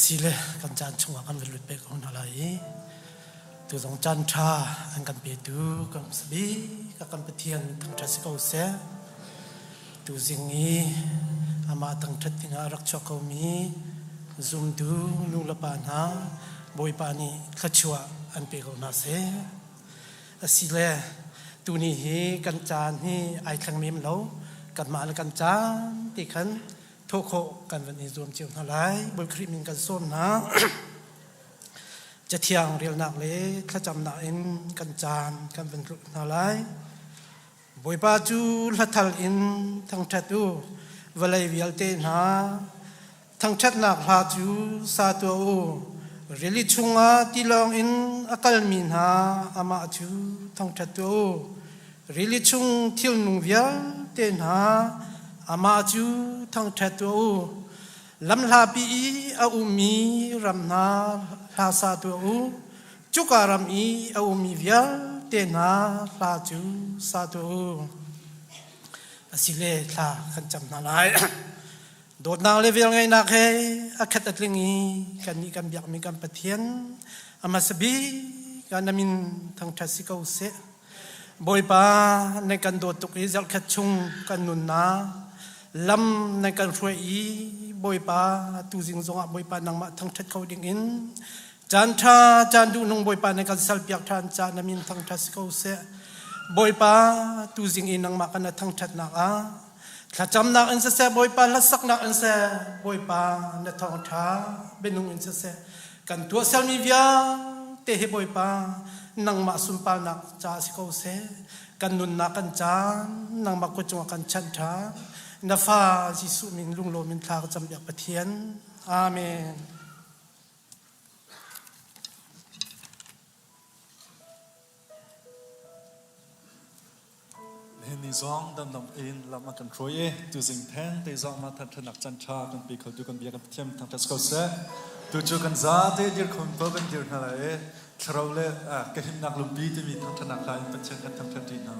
sile kan chan chunga kan lut pe kon halai tu zong chan tha an kan pe tu kan sabi ka kan pathian thang tha se ko se tu zingi ama thang that tinga rak chok mi zum tu nu la pa na boi pa ni khachua an pe ko na se asile tu ni hi kan chan hi ai thang mem lo kan ma la kan chan ti khanโทโคกันวันนี้รวมเจียวทั้งหลายบนคลิปมินกันส้มนะจะเที่ยงเรียลนักเลยข้าจำหนักอินกันจานกันเป็นรุ่นทั้งหลายบอยปาจูละทัลอินทั้งชัดดูวลัยวิลเตนะทั้งชัดนักพาจูซาตัวโอเรลิชุงอาที่ลองอินอักลมินหาอามาจูทั้งชัดตัวเรลิชุงทิลนุวิลเตนะอามาจูทั้งชัดตัวลำลาปีอาอุมีรำนาลาซาตัวจุการำอีอาอุมีวิลเตนาลาจูซาตัวสิเลลาขันจำนาลายโดดนางเลเวลไงนักเฮอาคัดอัดลิงีกันนี้กันอยากมีกันปะเทียนอามาสบีกันนามินทั้งทัศสิกาเสบอยปาในการโดดตุกอิจัลขัดชุงกันนุนนาลำในการช่วยอีบอยปาตูจิงจงอ่ะบอยปานางมาทั้งทัดเขาดิ่งอินจานทาจานดูนงบอยปาในการสัลเปียกทานจานนามินทั้งทัดเขาเสบอยปาตูจิงอินนางมากันทั้งทัดนักอาถ้าจำนักอินเสบอยปาละสักนักอินเสบอยปาในทองท้าเป็นนุ่งอินเสกันตัวเซลมีวิาเตะบอยปานางมาสุนปานักจ่าสิเขาเสกันนุนนักกันจานนางมากุจงกันชันท้านาฟาจิสุมินลุงโลมินทากจำอยากปะเทียนอาเมนเห็นนี่ซองดำดำเองลำมากันโครยตัวสิ่งแทนแต่ซองมาทันถนักจันทรากันปีเขาดูกันเบียกันเทียมทางทัศกเสตัวจูกันซาเตเดียร์คนเปิดกันเดียร์อะไรเราเล่กันหิมนักลุมบีที่มีทางถนักลายเป็นเช่นกันทางทัศน์นะ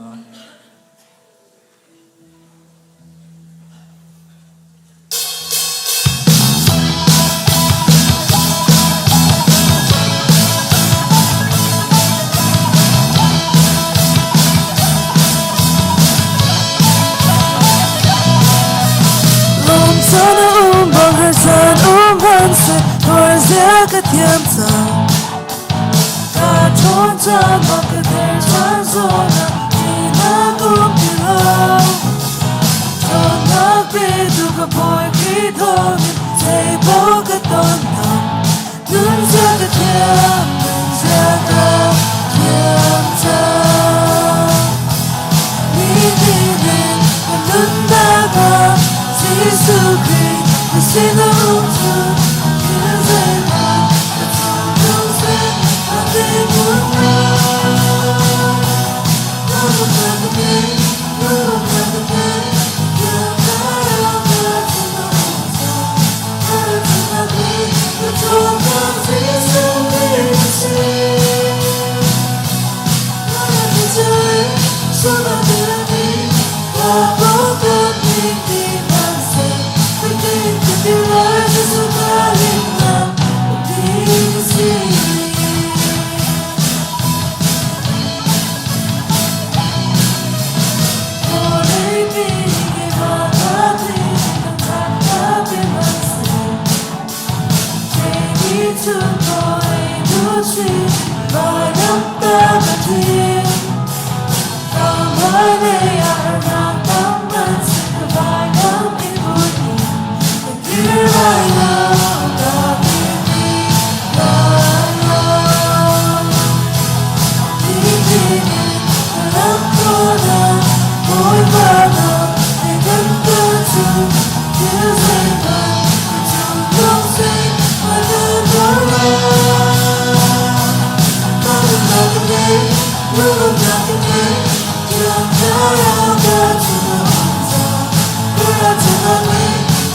Thawngtha makadar chanzona tina kumpilo Hmannak bedu kapoy kitonin teibo katonna Nun zaga Thawngtha Nidinin kanundaga Sisukri Kusinamtu Kizema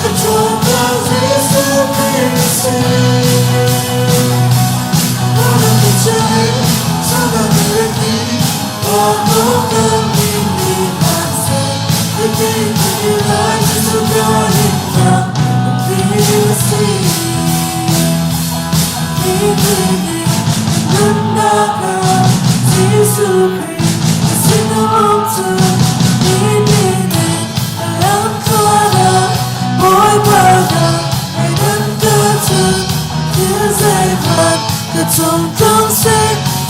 Control the 좀 동생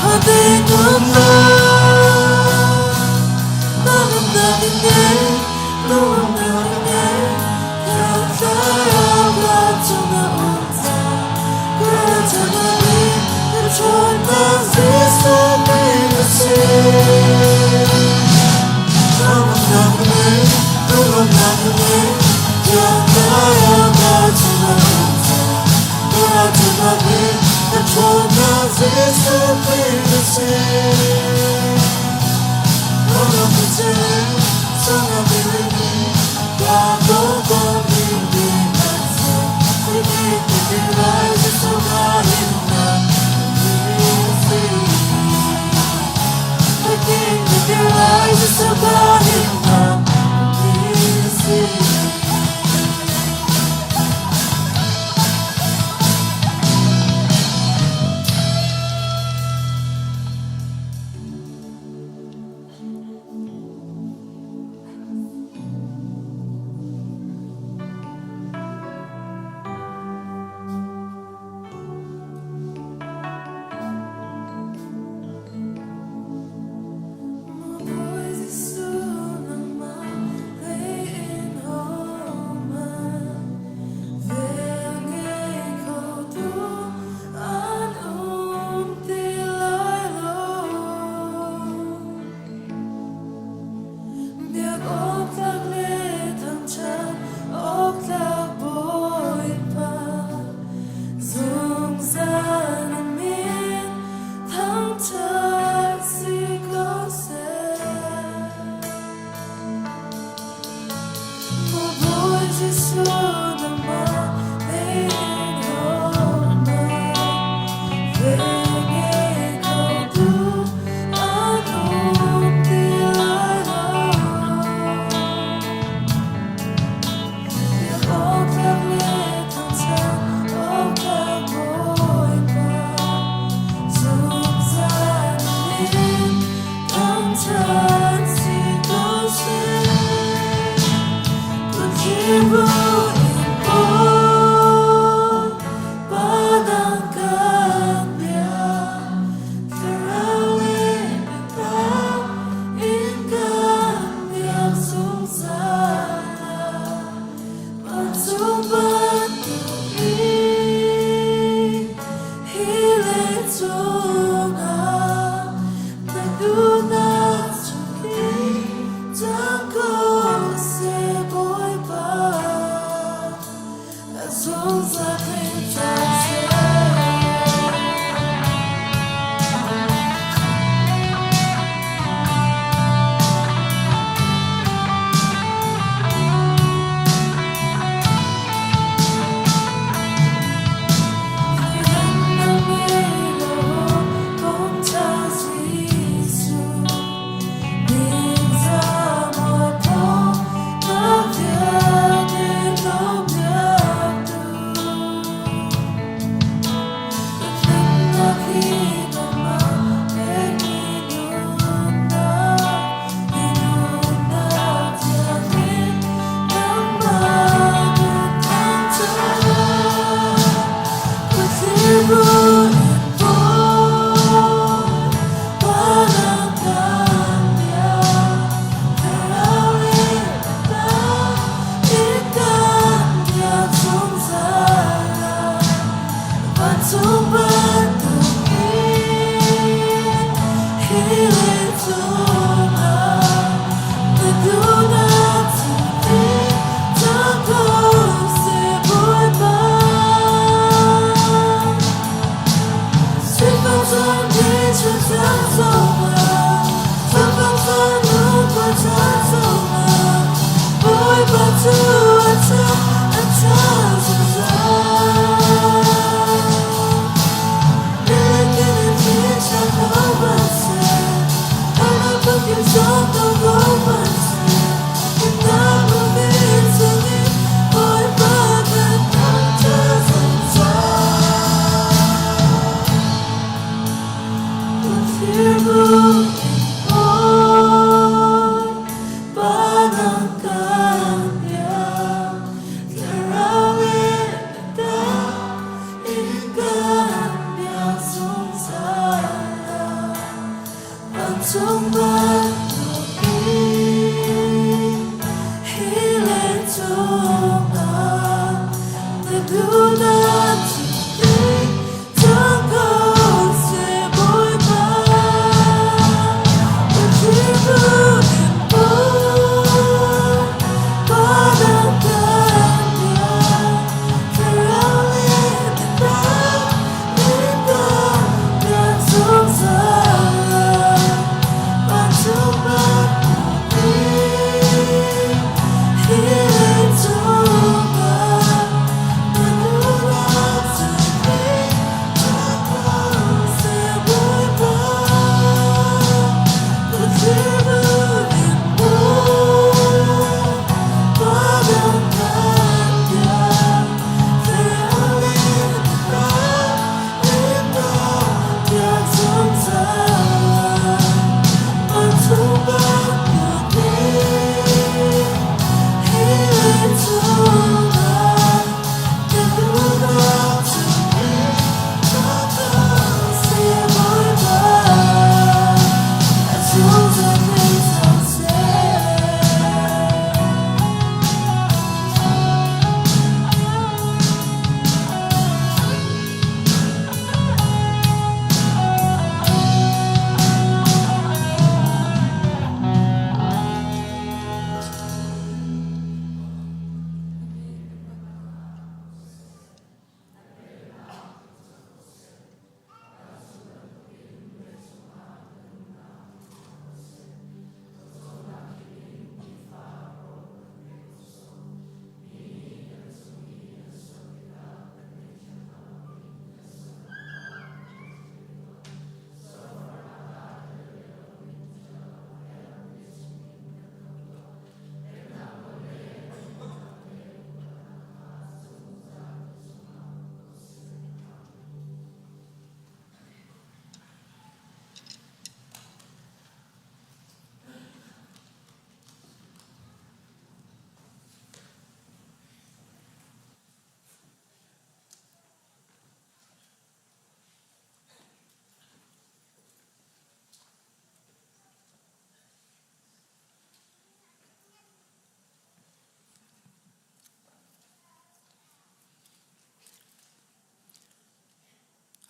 어디 눈물 너는 나겠네 너는 나겠네 여자여가 전화온다 그러잖아 내 좋아한다 세상 믿었지 너는 나겠네 너는 나겠네 여자여가 전화온다 그러잖아 내 좋아한다 세상 믿었지 너는 그제 성함이 God don't leave me myself. We need to be rising so God in love. We need to be rising so God in love. 바닷가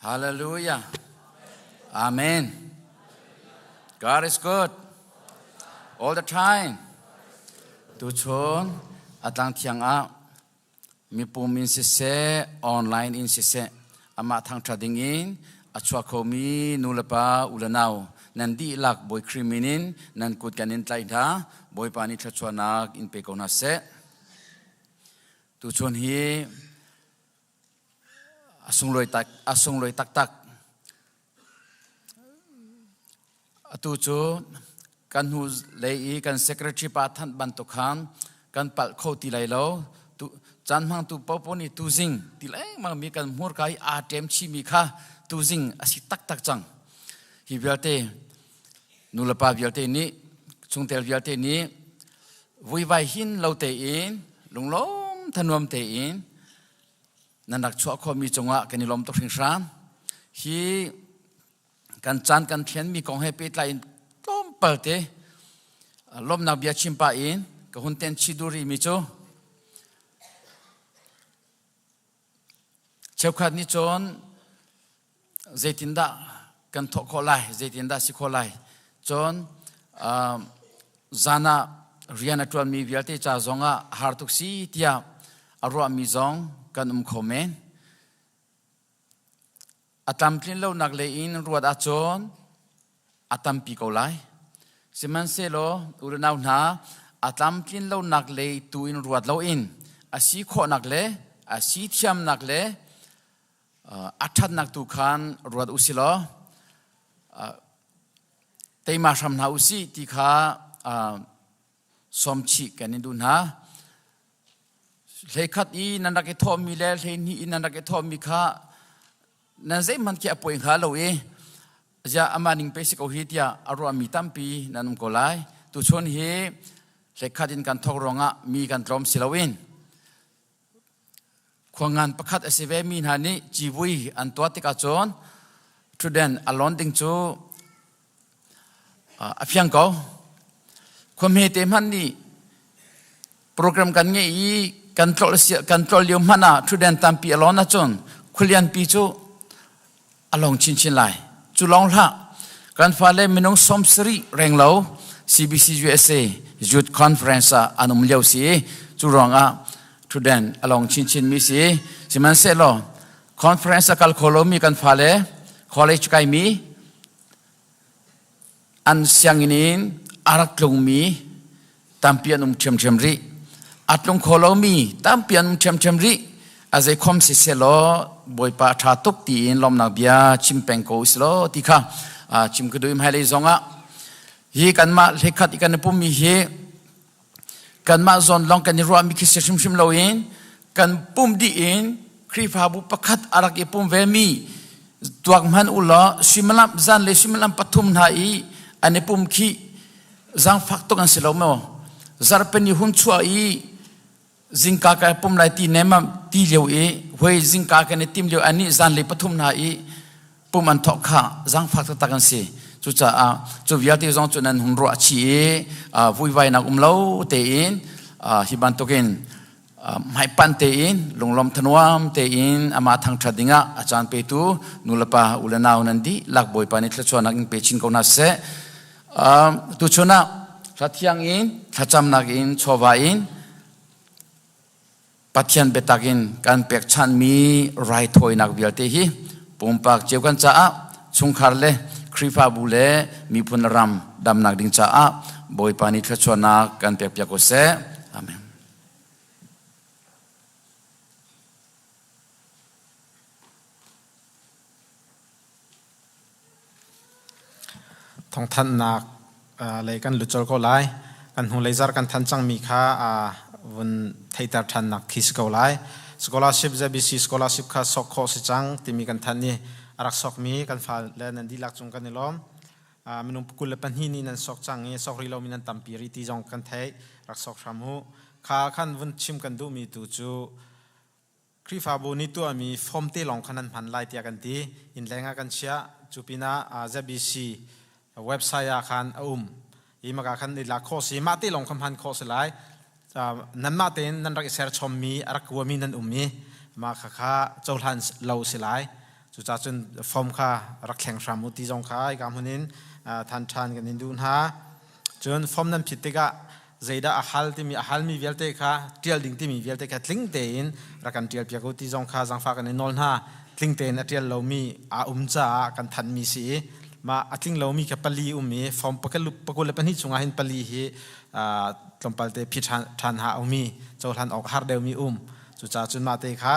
Hallelujah. Amen. God is good. All the time. Tu chon atang thiang a mi pum in se online in se ama thang trading in achwa khomi nulapa ulanau nan di lak boy kriminin nan kut kanin tlai tha boy pani thachwanak in pe kona se tu chon hi asung loi tak atu chu kan hu lei kan secretary pa than ban to khan kan pal kho ti lai lo tu chan mang tu poponi tu jing ti lai mang mi kan mur kai a tem chi mi kha tu jing asi tak chang hi vialte nulapa vialte ni chungtel vialte ni vui vai hin lo te in lunglom thanom te in nanak chua kho mi chonga kanilom to hringsan hi kan chan kan thian mi kong he pe tlai tom palte lom na bia chimpa in ka hun ten chiduri mi cho chekhat ni chon zaitinda kan tho kho lai zaitinda si kho lai chon zana riana twan mi vialte cha zonga hartuk si tia arwa mi zong kan khomen atam tlin lo nak le in ruat a chon atam pi ko lai siman se lo uranau na atam tlin lo nak le tu in ruat lo in asi kho nak le asi thiam nak le athat nak tu khan ruat usilo teima sam na usi ti kha somchi kanin du na lekhat i nanak e thom mi le ni nanak e thom mi kha nan zai man ki apoi kha lo e ja amaning pe si ko hitia aro mi tampi nanum ko lai tu chon hi lekhat in kan thok ronga mi kan trom silawin khwangan pakhat aseve mi na ni jiwui an to tika chon truden alon ding chu อภิยังก็ความเหตุมันนี่โปรแกรมกันงี้กันโตรลิมมันทุเดนตามปีอลอนะจนคุเรียนปีจูอลองชินไลจุลองละกันฟ้าเล่มินงสมสรีแรงเหลา CBC USA Youth Conference อันนุ่มเลี้ยวสีจุรองทุเดนอลองชินมีสีสิมันเสร็จแล้ว Conference กัลโคโลมีกันฟ้าเล่ College ไกมีอันเสียงนี้อารักลงมีตามเปียนุ่มเชมรีอัดลงโคโลมีตามเปียนุ่มเชมรีอาศัยคอมสิเซโลบอยปาชาตุกตีนลมนักเบียชิมเป็งโกสิโลติค่ะชิมกระดูมให้เลยจงฮีกันมาเล็กขัดอีกันปุ่มมีฮีกันมาจนลองกันรัวมีคิดชิมโลอินกันปุ่มดีอินครีฟาบุปขัดอารักอีปุ่มเวมีตัวมันอุลละชิมลัมจันเลยชิมลัมปฐุมนาอีอันนี้ปุ่มขี้จังฟักตัวกันสิโลเมอจารเป็นยุ่งชัวอีจิงกากปุ่มไลตีเนมตีเลียวเว้ยจิงกากเนี่ยตีเลียวอันนี้จันเลยปฐุมนาอีปุ่มอันทอกข้าจังฟักตัวตะกันสิจุดจ้าจุดวิญญาณที่จุดนั้นหุ่นรัวชีวุ่นวายนักเล่าเตอินฮิบันตุกินไม่ปันเตอินลงลมทนวมเตอินอามาทางชาดิงะอาจารย์เปตูนุลปะอุลนาวนันดีลักบอยปานิทละชวนักอินเปชินกอนัสเซตุชนะทัดยังอินทัดจำนักอินชวาอินปัทยันเบตักินการเปียกชันมีไรถอยนักวิลเตฮีปุ่มปากเจ้ากันจ้าชุงคาร์เลครีฟาบุเลมีพุนรำดำนักดิ่งจ้าบอยปานิทละชวนักการเปียกเปียกโกเซอาเมนทองท่านนักเลยกันลุจโกไลกันหูเลยจารกันท่านจังมีค่าวันไทยตาท่านนักคิสโกไลสกอลาชิพจะบิซีสกอลาชิพค่าสอกโคสิจังที่มีกันท่านนี่รักสอกมีกันฟ้าและนันดีลักจงกันนี่ล้อมมนุษย์กุลปัญหีนี่นันสอกจังนี่สอกริโลมินันตัมปีริตีจงกันไทยรักสอกชามูข้าขันวันชิมกันดูมีตัวจูคริฟาบูนี่ตัวมีฟอมเตลองขนาดพันไลที่กันทีอินแรงกันเชียจูปินาจะบิซีเว็บไซต์คันอีมากคันอีลักโคสีมาที่ลงคำพันโคสไลนั่นมาเต็นนั่นรักเสร์ชมมีรักวัวมีนั่นมีมาข้าเจ้าทันเลาสิไลจุดจนฟอมข้ารักแข่งสามุติจงข้าอีกามุนินทันชันกันนินดูนฮะจนฟอมนั้นผิดติกะใจด่าอาหารที่มีอาหารมีเวลเตข้าเทียลดิ่งที่มีเวลเตข้าลิงเตนรักกันเทียลเปียกติจงข้าจังฟ้ากันนินนอลฮะลิงเตนเทียลเรามีจ้ากันทันมีสีมาอัดลิงเรามีแค่ปลีมีฟอมปะกุลเป็นหิจงอาหินปลีฮีตรงปลเตพิชันหามีเจ้าทันออกฮาร์เดลมีจุดจ้าจนมาเตค่ะ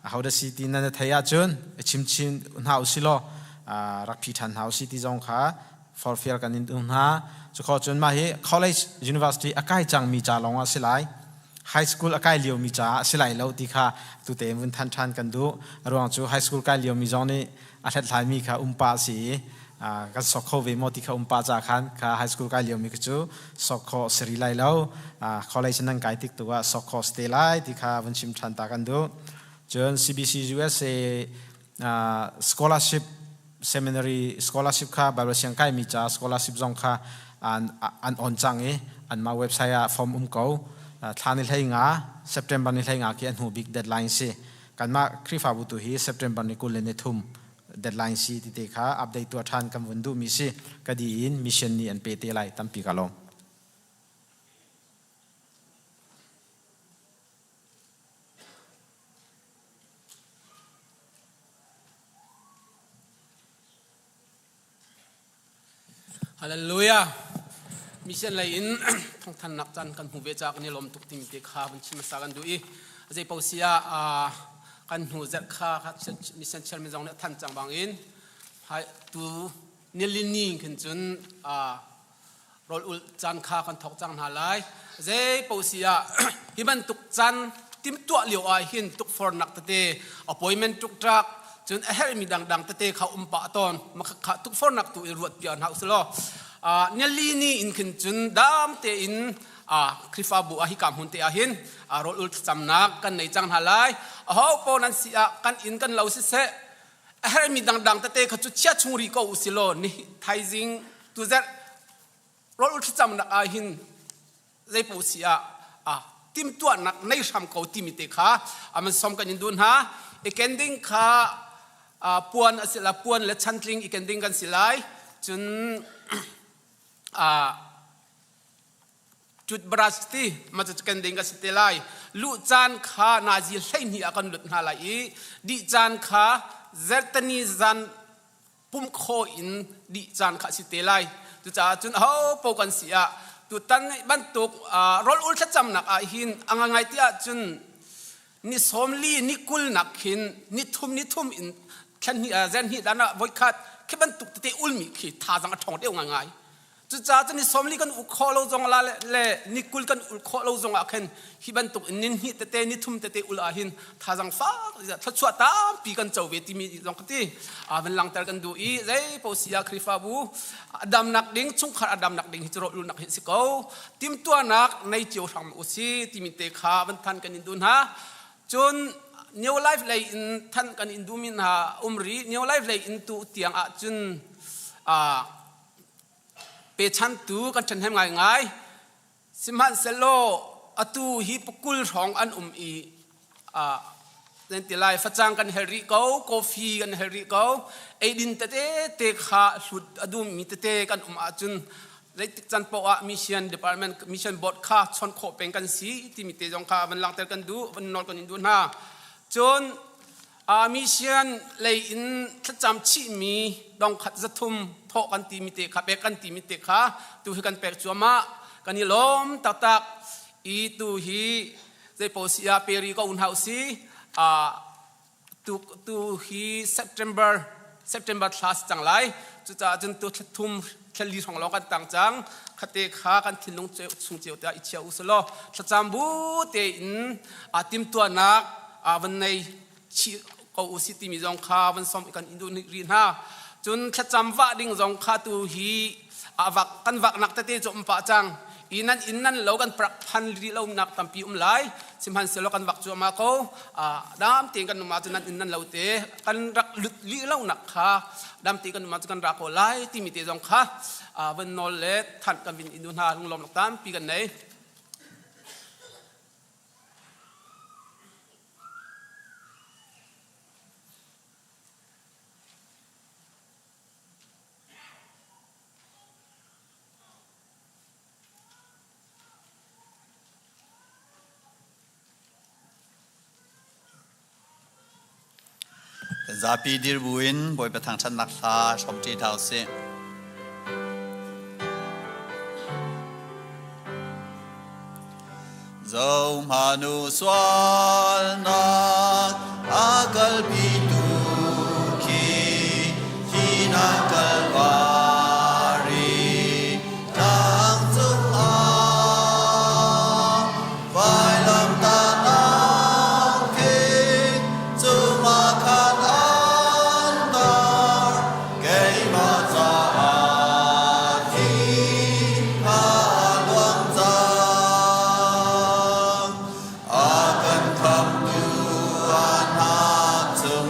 เขาได้สิตินันเทียจนชิมหาสิโลรักพิชันหาสิติจงค่ะฟอร์เฟียร์กันนินฮะจุดข้อจนมาเฮ college university อากาศจังมีจ่าลงอาศิไล high school อากาศเลี้ยวมีจ่าศิไลเราติค่ะตุเตมุนทันกันดูระหว่างจู high school อากาศเลี้ยวมีจงนี่อาทิตย์หลายมีค่ะปาสีกันสอกโคเวมอติค่ะปาจากขันค่ะไฮสคูลกันเลี้ยวมีกจูสอกโคสรีไลแล้วคอลเลจนั่งไกติกตัวสอกโคสเตไลที่ค่ะวันชิมชันตากันดูจน CBC USA scholarship seminary scholarshipค่ะบริษัทใกล้มีจ้า scholarship จงค่ะอันอ่อนจังอันมาเว็บไซต์ฟอร์มเก่าท่านิลให้งา September นิลให้งาที่อันหู big deadline สิกันมาคริฟาบุตุฮี September นิกุลเลนทุ่มdeadline สิที่เด็กค่ะอัปเดตตัวท่านกำวันดูมิสิกดีอินมิชชันนี้อันเปเตไลตั้มปีกาลงฮาเลลูยามิชชันไลอินทั้งท่านนักจันกันหูเวจากนี่ลมทุกทีมีเด็กข้าบัญชีมาสากันดูอีอาจจะเปาเสียกันหูเจ็ดข้ามิชชันเชื่อมจงเนี่ยท่านจังบางอินให้ตัวนิลินีขึ้นจนรออุลจันข้ากันทอกจังหาไลเจ้เปาเสียฮิบันตุกจันติมตัวเหลียวไอหินตุกฟอร์นักตะเตอพอยเมนตุกตรักจนเฮมีดังตะเตเขาปะตอนมาขัดทุกฟอร์นักตัวรวดเปียนหาอุสโลนิลินีอินขึ้นจนดามเตอินคริฟาบุอาฮิกามหุ่นเตอาหินรออุลจำนักกันในจังหาไลเขาปอนันเสียกันอินกันเราเสะเฮมีดังตะเตเขาจุดเชี่ยชุงรีก็อุสโลนี่ไทยจิงตัวเจ็ด รถอุตจำนักอาหินใจปูเสียติมตัวนักในชามเขาติมิเตขามันสมกันยินดูนะอีกดิ้งขาปวนสิลาปวนและชันทลิงอีกดิ้งกันสิไลจนจุดบราสตีมาจะกันดิ้งกันสิเตไลลุจานขานาจิเล่นที่อากันลุดนาไลดิจานขาเซตนีจานปุ่มโคอินดิจานขาสิเตไลจุดจ้าจนเขาปกันเสียตุตันบันตุกรถอุลจำนักอาหินอังไงที่อาจุนนิสมลีนิกุลนักหินนิทุมอินแค่นี้เจนฮีด้านน่ะวิคัดแค่บันตุกเตอุลมิขีท่าจังทองเดียวง่ายจุดจ้าจนนิสมลีกันอุคโลจงละเล่นิกุลกันอุคโลจงอาเคนฮีบันตุกนินฮีเตนิทุมเตอุลอาหินท่าจังฟ้าทัชวตามปีกันเจ้าเวทีมีจงกติเป็นหลังเตอร์กันดูอีเจ้ปอสิยาคริฟาบูอดัมนักดิ่งชุงขาอดัมนักดิ่งฮิจโรลุนักฮิสิโกติมตัวนักในเจียวทำอุซีติมิเตขาบันทันกันอินดูนะจนnew life เลยอินท่านกันอินดูมินหารี new life เลยอินตูเตียงจนเปชันตูกันฉันให้ง่ายสิมันเซโลตูฮิปกุลของอันอีเดินตีไลฟัจางกันเฮริโก้กาแฟกันเฮริโก้ไอดินเตขาสุดอดูมิเตกันจุนเลยจันปว่ามิชชั่นดีพาร์ตเมนต์มิชชั่นบอร์ดข้าชนโคเป็นกันสีที่มิเตจงข้ามันหลังเตอร์กันดูมันนอนกันอินดูนะจนมิชชั่นเลยอินถ้าจำชิมีดองขัดจะทุ่มโทกันตีมิเตข้าเปกันตีมิเตข้าตัวให้กันเปกจัวมากันนี่ล้มตักอีตัวฮีใจโพสิอาเปรีก็อุ่นเฮาซีตัวฮี September คลาสจังไรจุดจนตัวทุ่มแค่ลีของเรากันต่างจังขัดเตะขากันทิ้งลงสุงเจียวแต่อิเชียอุสโลถ้าจำบูเตอินติมตัวนักวันในชีก็อุสิติมีจงข้าวันสมกันอินโดนีเซียนะจนถ้าจำว่าดิ่งจงข้าตัวฮีวักกันวักนักเตะจมปะจังอินนั้นเรากันปรักพันลีเราหนักตั้มปีไหลสิมันเสลกันวักจัวมาเขาดามตีกันมาจนนั้นเราเตะกันรักลีเราหนักข้าดามตีกันมาจนกันรักเขาไหลที่มีเตะจงข้าวันนอลเลตทันกันบินอินโดนีเซียลงลมหนักตั้มปีกันไหนZarhpi dir buin boy petang chan nak tha som ti thau se Zau manu swal nak akal pitu ki hina kalvari tang zum a vai lam ta na ke zuma khan Zum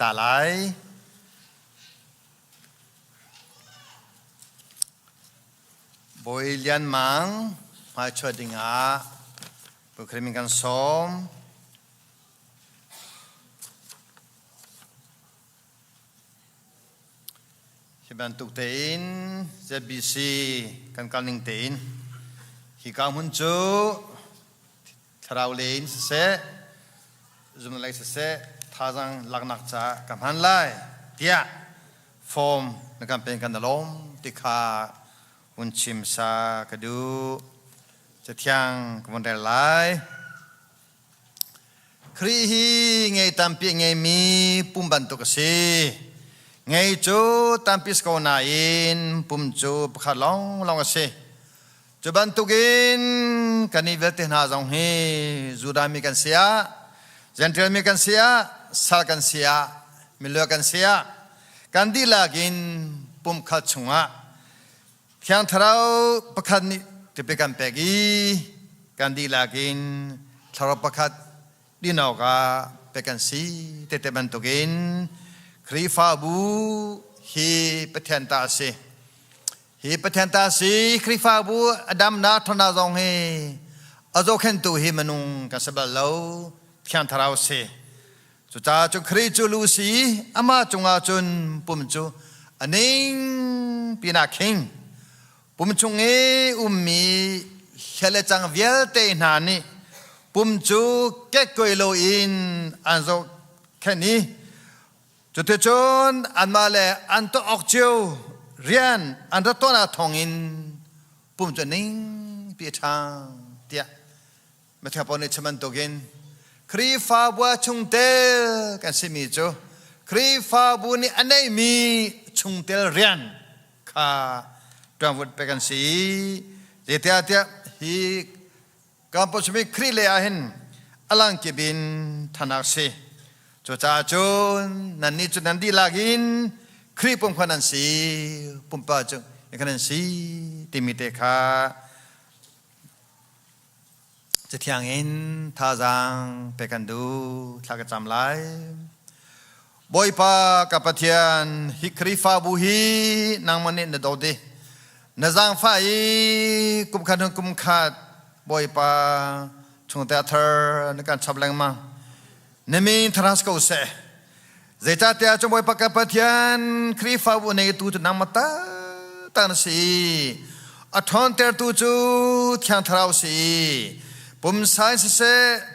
ตาไหลบอยเลียนมังมาช่วยดิ่งอาบุคลิมิกันซ้อมที่บันทุกเต็นจะบีซีกันกันหนึ่งเต็นที่กำหุ่นจูทราวเลนเสะจุ่มไล่เสะท่าจังหลักนักจ่ากำหันไล่เดียฟอร์มในการเป็นกันดลมที่ขาหุ่นชิมซากระดูจะเที่ยงกำลังได้ไล่ครีฮีไงตามปีไงมีปุ่มบันทุกสีไงจูตามปีสกาวนาอินปุ่มจูประคัดลองเสจูบันทุกินกันนี้เวทีน่าจงเฮจูดามีกันเสียเจนเทลมีกันเสียสากันเสียมิเลกันเสียกันดีลากินปุ่มขัดชงะเที่ยงทราวประคัดนี้จะเป็นกันเปกีกันดีลากินทราวประคัดดีนอกาเป็นกันสีเตบันทุกินครีฟาบูฮีประเทนตาสีฮีประเทนตาสีครีฟาบูอดัมนาทนาจงเฮอโจเข็นตูฮีมนุงกันสบลาวเที่ยงทราวสีจุจ้าจุครีจูลูสีอามาจงอาจุนปุ่มจูอันนี้ปีนักคิงปุ่มจงเอมีเฮเลจังเวลเตนานีปุ่มจูเก็กกวยโลอินอันโจแค่นี้จุดจนอันมาเลอันตัวออกเจียวเรียนอันตัวน่าทองอินปุ่มจนิ่งปีชางเดียไม่ทำปนในชมันตัวกินครีฟาบัวชงเตลกันสิมีจูครีฟาบุนี่อันไหนมีชงเตลเรียนข้าจำวุฒิไปกันสิเดียฮีกัมพูชามีครีเลอาหินอลังกิบินธนาสีจุจ้าจุนนันนี่จุนันดีลากินครีปุ่มขวัญนันสีปุ่มป้าจุขนันสีติมิเตคาจะเที่ยงอินท่าจังไปกันดูทักจำไล่บอยปากับปะเทียนฮิครีฟาบูฮีนางมันเนนดอดีนจังไฟกุมขัดกุมขัดบอยปาชงเตอเธอในการชับแรงมาเนมินทรัสโกเซเจจ้าเตียจงบอยปากกับปะเทียนครีฟาบูในตูตุนามตาตันสีอัทอนเตอตูจูเทียนทราวสีปุ่มสายเส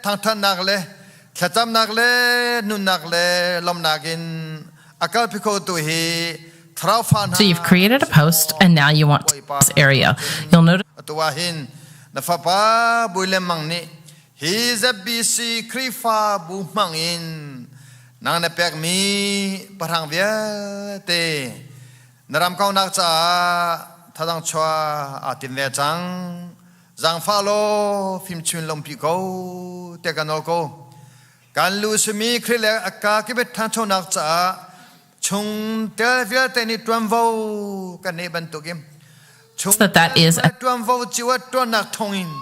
ทางท่านนักเลยขจำนักเลยนุนนักเลยลมนักินอากาศพิโคตุฮี So you've created a post and now you want this area. You'll notice He's a busy krifa bu mangin nang na pek mi parang viete naram kau nak cha thadang chwa atin ve chang zang falo phim chun lom pi ko te kanol ko kan lu smi khrile akka ki bet than chon nak cha chung te viete ni twan vo kan ne ban to game chung that is twan vo chiwa twan nak thongin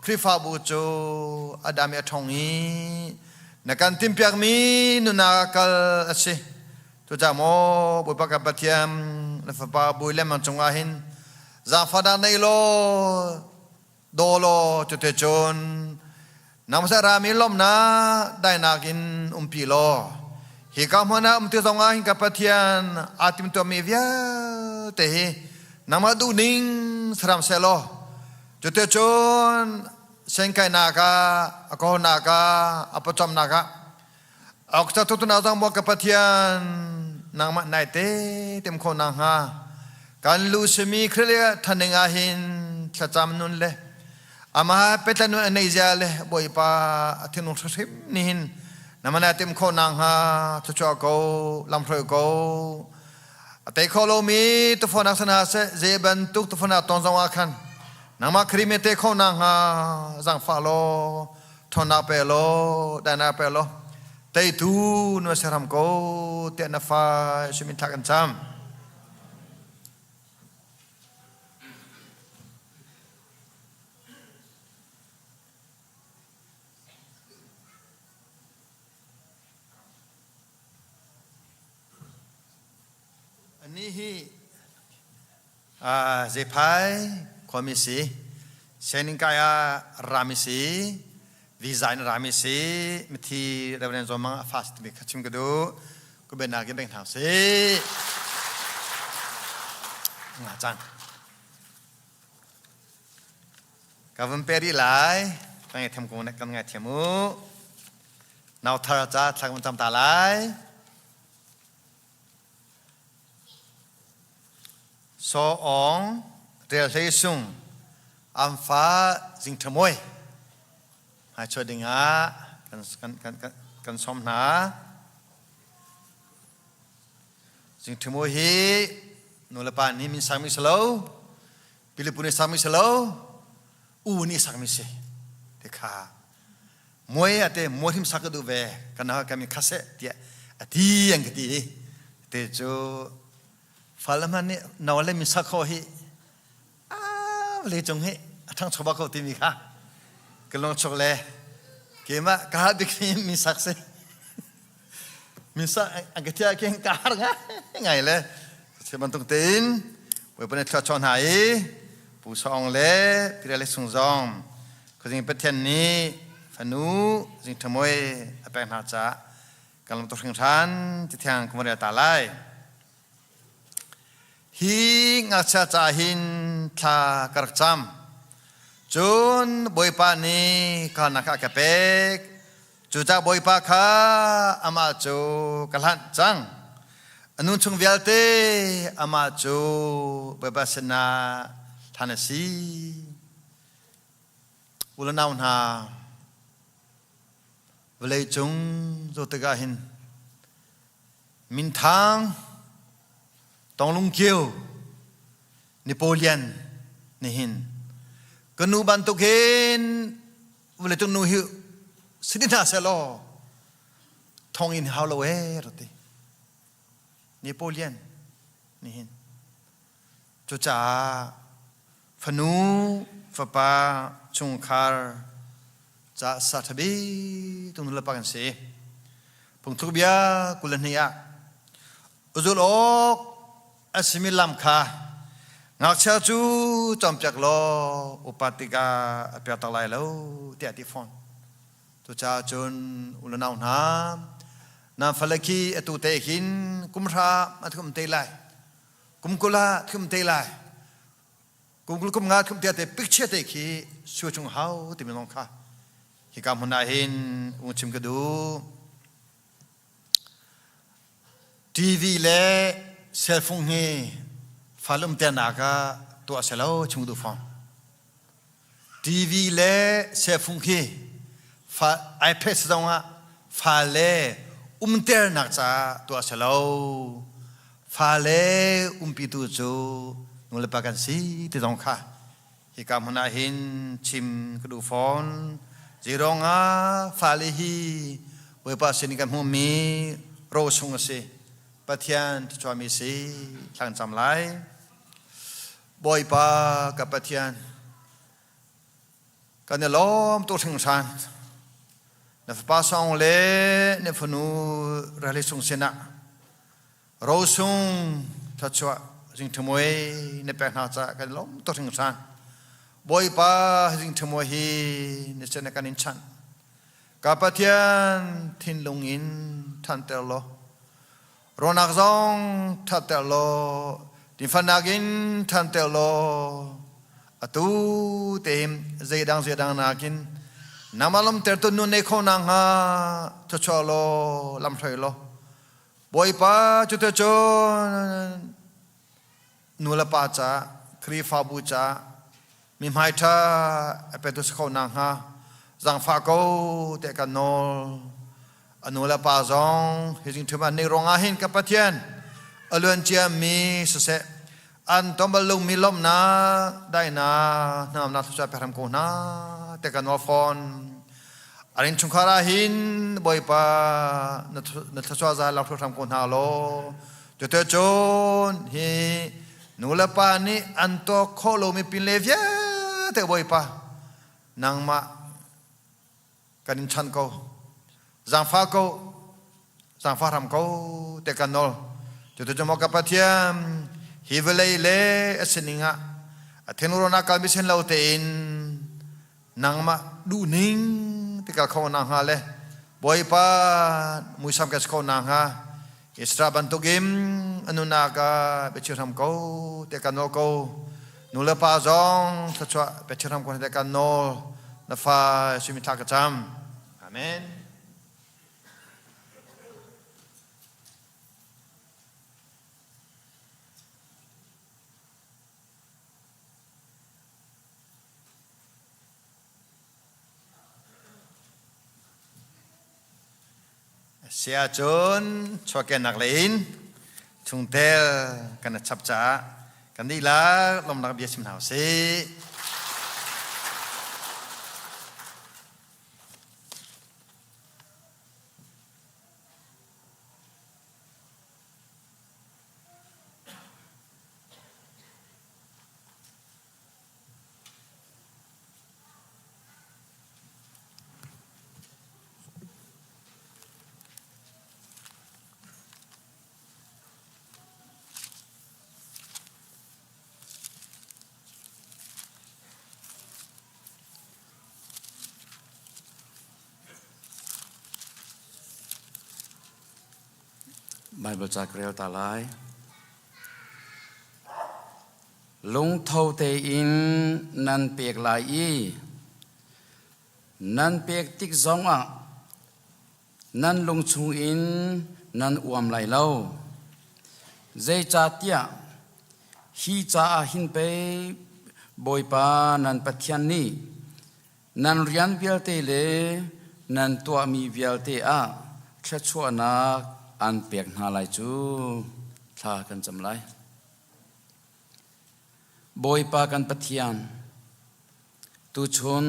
Krifa bujo adami atongi nakan timpiak mi nunakal ase to jamo bu pakapatiam na fa bu lemang chungahin za fada nailo dolo tutechon namsara mi lomna dainakin umpilo hikamana umti zongahin kapatian atim to mi via te namadu ning sram selo Jutechon Senkai Naga, Ako Naga, Apotam Naga, Okta Tutunazang Wakapatian, Nama Naite, Temko Nanga, Kan Lusemi Krelia, Taningahin, Chatam Nunle, Ama Petanu Anasiale, Boipa, Atinu Nihin, Namanatim Konanga, Tuchako, Lamprogo, Atekolo me to Fonasanase, Zeban took to Fonatonzawakan. Nama krimete konang ha zang falo thona pelo dana pelo tei tu no seram ko te na fa sumin thakan cham ini Zarhpi komisi Senin kaya ramisi design ramisi mesti referensi zaman fast mi kacim kedu kebenar kita yang tahu sih ngacan kawan peri lai pengen tem konek kan ngai temu nau tharaja thak macam talai so ong realisation amfa jing temoy hai cho dinga kan somna jing temoy hi nolapan ni min sami selo pilipuni sami selo ni sami se dekha moy ate morim sakadu ve kana kami khase dia ati yang gedi te jo falamani nawale min sakho hi le jong he thang choba ko ti mi kha kelong chokle kema ka dikhi mi sakse mi sa agatia ken kar nga ngai le sebantung tin we pone thla chon hai pu song le pirale sungjong ko jing pethen ni fanu jing thamoy apek na cha kalam to thing than ti thang kumare ta lai hi ngacha cha hin tha karcham chun boipa ni kana ka kapek chuta boipa kha ama chu kalhan chang anun chung vialte ama chu babasana thanasi ulanaun ha vlei chung zotaga hin min thang tong lung kieu Napoleon nihin kanu bantukin vle tung nu hiu sidina selo thong in hawlowe roti Napoleon nihin chucha fanu fapa chungkhar cha sathabi tung lapakan se pungthubia kulania uzulok asimilam kha ngakcha chu chomchak lo upatika apyatalai lo tiati phone to cha chun ulanau na na falaki atu te hin kumra athum te lai kumkula thum te lai kumkul kum nga thum te te picture te khi su chung hau ti mi long kha hi kam huna hin chim ka du TV le cell phone he falum te naga to aselo chungdu phone TV le cell phone he fa iPad donga fa le ter nak cha to aselo fa le pitu chu ngole pakan si te dong kha hi kam hana hin chim kdu phone jironga fa le hi we pa sin kam hu mi ro sung se Patian chua mi si thang cham lai boy pa ka patian kan lom to thing san na pa song le ne phunu rale sung sena ro sung tha chua jing thmoi ne pe na cha kan lom to thing san boy pa jing thmoi hi ne sena kan in chan ka patian thin lung in than tel lo ronak zong thatelo difanagin thantelo atu tem zedang nakin namalom tertu nu ne khonang ha thacholo lam throilo boipa chute chon nula pa cha khri fa bu cha mi mai tha apetus khonang ha zang fa ko te kanol anula pa zong hijing thuma ne ronga hin kapatian alun chia mi se an tombalung mi lom na dai na nam na thusa peram ko na te kanol phone arin chungkhara hin boipa na thachwa za la thram ko na lo te chon hi nula pa ni anto kholo mi pinlevya te boipa nangma kanin chan ko Zang fa ram ko te kanol tu jamo kapatiam hivelai le aseninga athenurona kalbisen lautein nangma duning tikal khona ha le boipa muisam kas khona ha istra bantugim anunaga bechiram ko te kanol ko nula pa zong thachwa bechiram ko te kanol na fa simita ka cham amen Sia chun cho ke nak lein chung tel kan chap cha kan di la lom nak bia sim hau se Bibleจากเรียวตาลายลุงเท่าเตอินนันเปียกลายอีนันเปียกติกซองอ่ะนันลุงชุงอินนันอวมไหลเล่าเจจ่าเตียฮีจ่าหินไปบอยปานันปัทยันนี่นันเรียนเวียลเตเลนันตัวมีเวียลเตอะแค่ชั่วนักอันเปียกหาไหลจูทากันจำไรบอยปากันปัทยันตุชน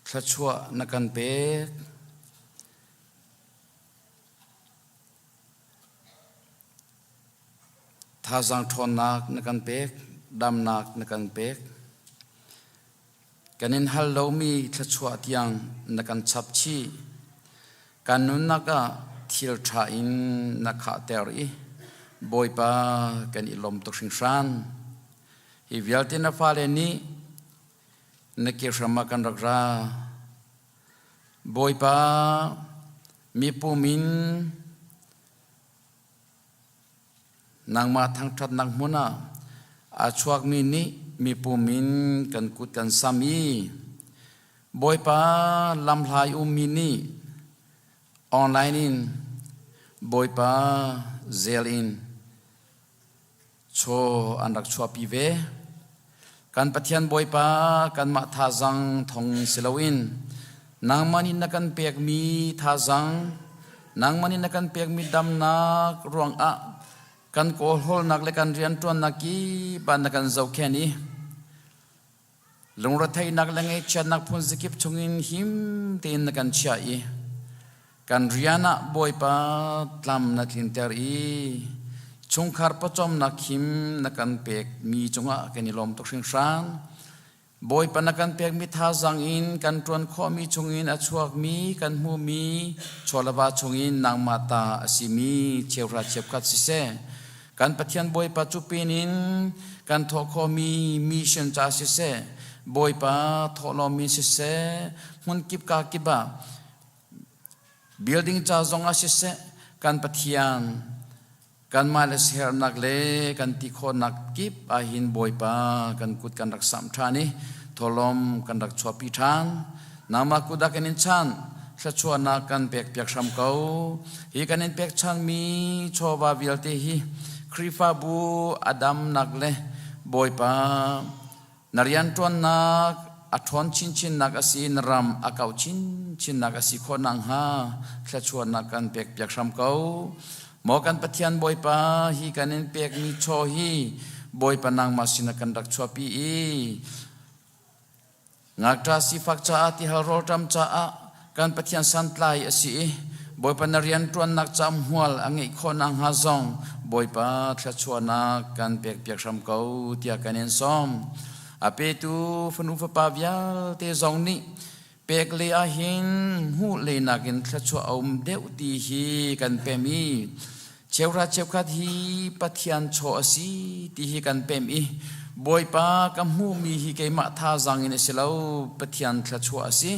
แค่ชั่วนักกันเปียกทาจังทอนนักนักกันเปียกดำนักนักกันเปียกกันนินฮัลโลมีแค่ชั่วที่ยังนักกันชับชีกันนุนนักทิลชาอินนักขาเตอรีบอยปากันอิลมตุกสิงชันฮิวิลตินาฟาเลนีนักเกี่ยวสมากันรักราบอยปามีปูมินนางมาทางทัดนางมุนาอาชวกมินีมีปูมินกันกุดกันสามีบอยปาลำลายมินีออนไลน์อินบอยปาเซลอินโชอันรักชัวปีเวกันปะเทียนบอยปากันมาทาจังทองเซลวินนางมันอินนักกันเปียกมีทาจังนางมันอินนักกันเปียกมีดำนักรวงอะกันโกหกนักและกันเรียนตัวนักกีบ้านนักกันเจ้าแค่นี้ลงรถไทยนักและไงเชิญนักพุ่งสกิปชงอินหิมเตียนนักกันเชียกันเรียนบอยปาตามนักลินเตอรีชงคาร์ปจอมนักหิมนักกันเปียกมีจงอะกันนิลมตกสิงชานบอยปานักกันเปียกมีท่าจังอินกันตรวนข้อมีชงอินอชวกมีกันหูมีชวลบาชงอินนางมาตาสิมีเชียวราเชียบกัดสิเซกันปะเทียนบอยปาจุปินินกันทอข้อมีมิชชั่นจ่าสิเซบอยปาทอลอมีสิเซมันกิบกากิบะbuilding cha zonga sise kan pathian kan males her nak le kan ti kho nak kip a hin boi pa kan kut kan rak sam thani tholom kan rak chopi than nama kuda kan in chan sa chuana kan pek pek sam kau hi kan in pek chan mi chowa vilte hi krifa bu adam nak le boi pa narian ton nak athon chin chin nak asi naram akau chin chin nak asi khonang ha thla chuan nak kan pek pek sam kau mo kan pathian boi pa hi kanin pek mi cho hi boi pa nang masina kan rak chopi i ngakta si fak cha ati hal ro tam cha a kan pathian san tlai asi boi pa narian tuan nak cham hual angi khonang ha zong boi pa thla chuan nak kan pek pek sam kau tia kanin som ape tu fanu fa pavial te zong ni pek le a hin hu le nakin thla chu om deu ti hi kan pe mi cheu khat hi pathian cho asi ti hi kan pem i boy pa kam hu mi hi ke ma tha zang in selo pathian thla chu asi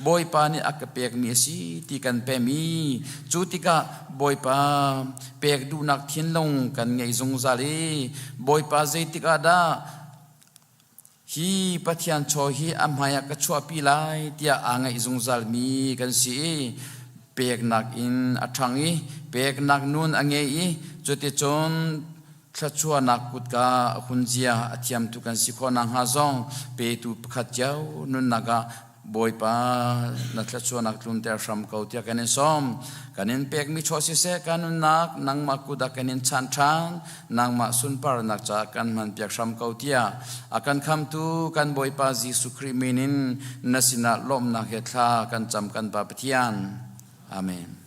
boy pa ni akapek mi asi ti kan pem i chu ti ka boy pa pek du nak thin long kan ngei zung zali boy pa zai ti ka da hi pathian cho hi amhaya ka chua pi lai tia angai zung zal mi kan si pek nak in athangi pek nak nun ange i chuti chon thachua nak kut ka hunjia athiam tu kan si khona ha zong pe tu khat jau nun naga boy pa na thachua nak tlun ter sham ko tia kanin som kanin pek mi chosi se kanun nak nang ma kuda kanin chan nang ma sun par nak cha kan man pek sham ko tia akan kham tu kan boy pa jisu kriminin nasina lom na he thla kan cham kan pa pathian amen.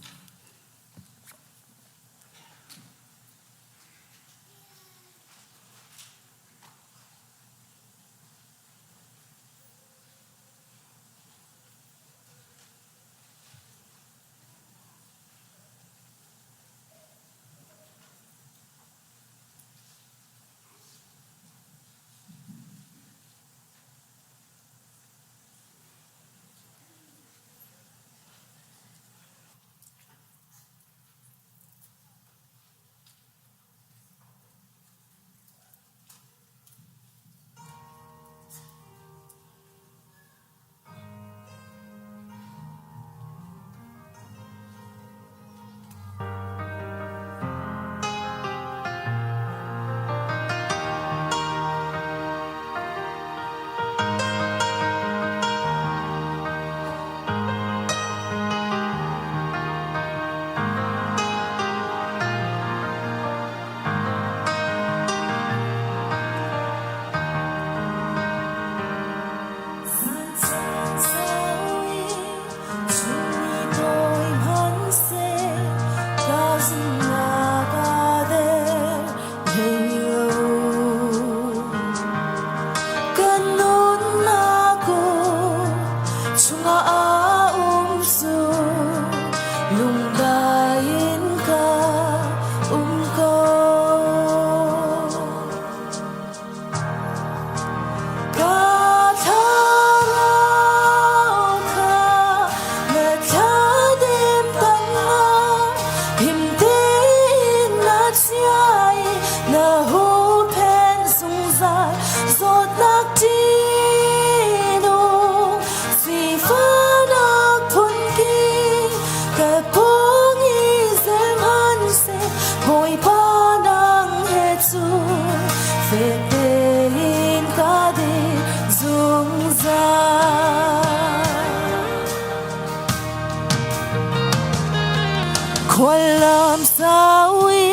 Kholam sawi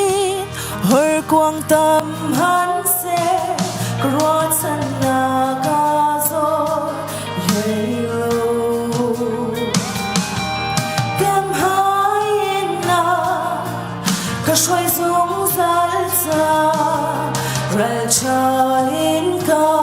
hur quang tâm hắn sẽ kro chân na ga zo yelo kem hai na ka shoi zung zal sa ra cha in ka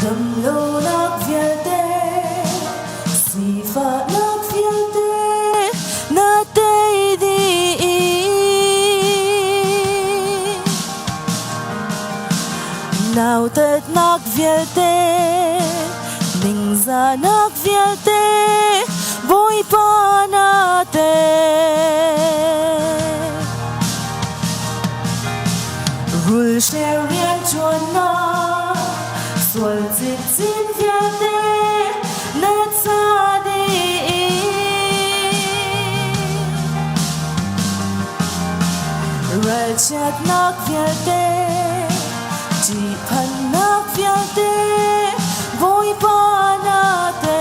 Gầm lâu nát việt tê si pha nát việt tê nát tê đi nào tết nát việt tê mình ra nát việt tê vui pa nát tê rul share rian chuan na sual chin chin via te na cha di ral chat nak via te chỉ phan nak via te voi pa na te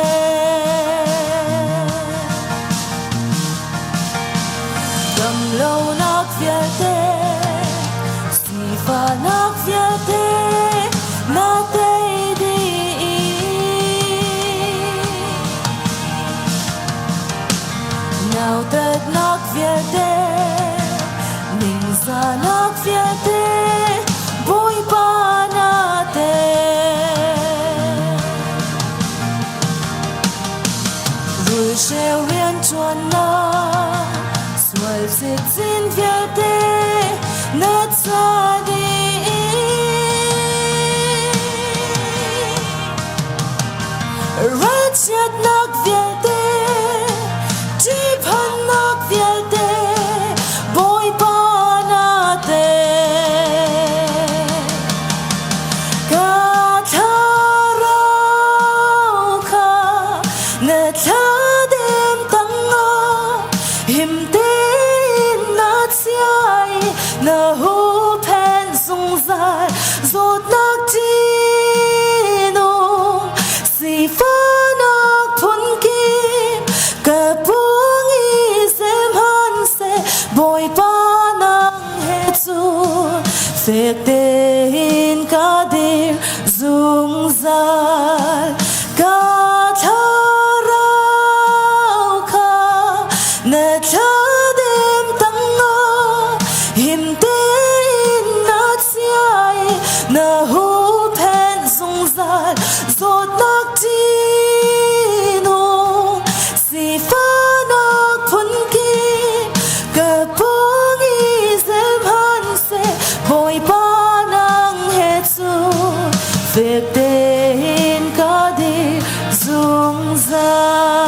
dam lâu nak via te si fa nak via te na te di nào tết nak via te mình ra nak via te vui pa na te rồi treo riêng chuan na xoay xịt xin via te nát xa đi rát chát nak via te chỉ phan nak via te vui pa na te na hu pen sung zai zot nak tino si fa nak thun kim ka pung i sem han se boy pa nang he chu fek te in ka dir zung zai ka tharau ka na tha dem tang him tên nát xai na hu pen sung zai zot nak tino si fa nak thun kim ka pung i sem han se boy pa nang he chu vek tên ka di zung zai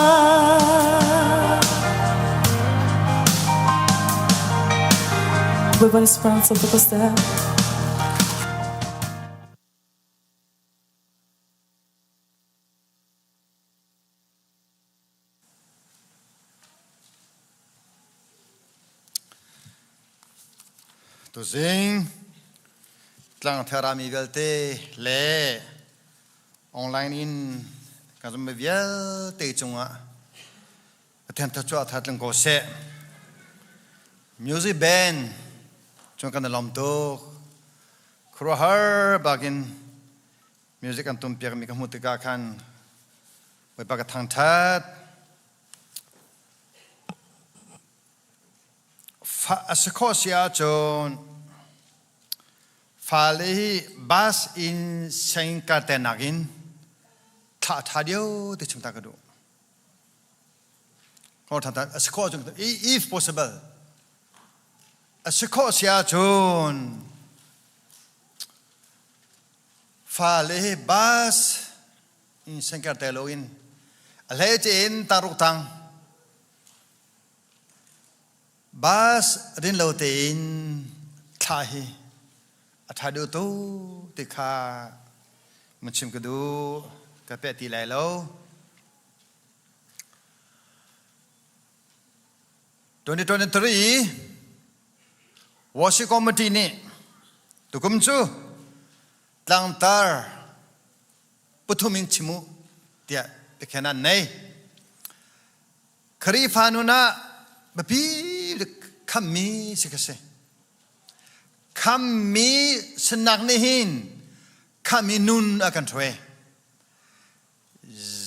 Выбор esperança do pastel. tu zing tlang thara mi velte le online in ka zum vel te chunga athen ta chwa tha tlang ko se music band chúng ta làm tốt, khroa har bagin music an tum piak mi ka mutika khan, với bác Thawngtha, pha askosia chon, pha lehi bas in sengkarte nagin, tha dio de chúng ta kadu, kalau Thawngtha askos chúng ta, if possible. Askosia chun pha le bas in sengkarte loin alhe in taruk tang bas rin lo te in thahi athadu tu tikha machim kadu ka pe ti lai lo 2023 Worship committee ni tukum chu Thlaawr puthuming chimu tia pekhana nei khari phanuna bapi khammi sikase khammi sanak ni hin khammi nun akan thwe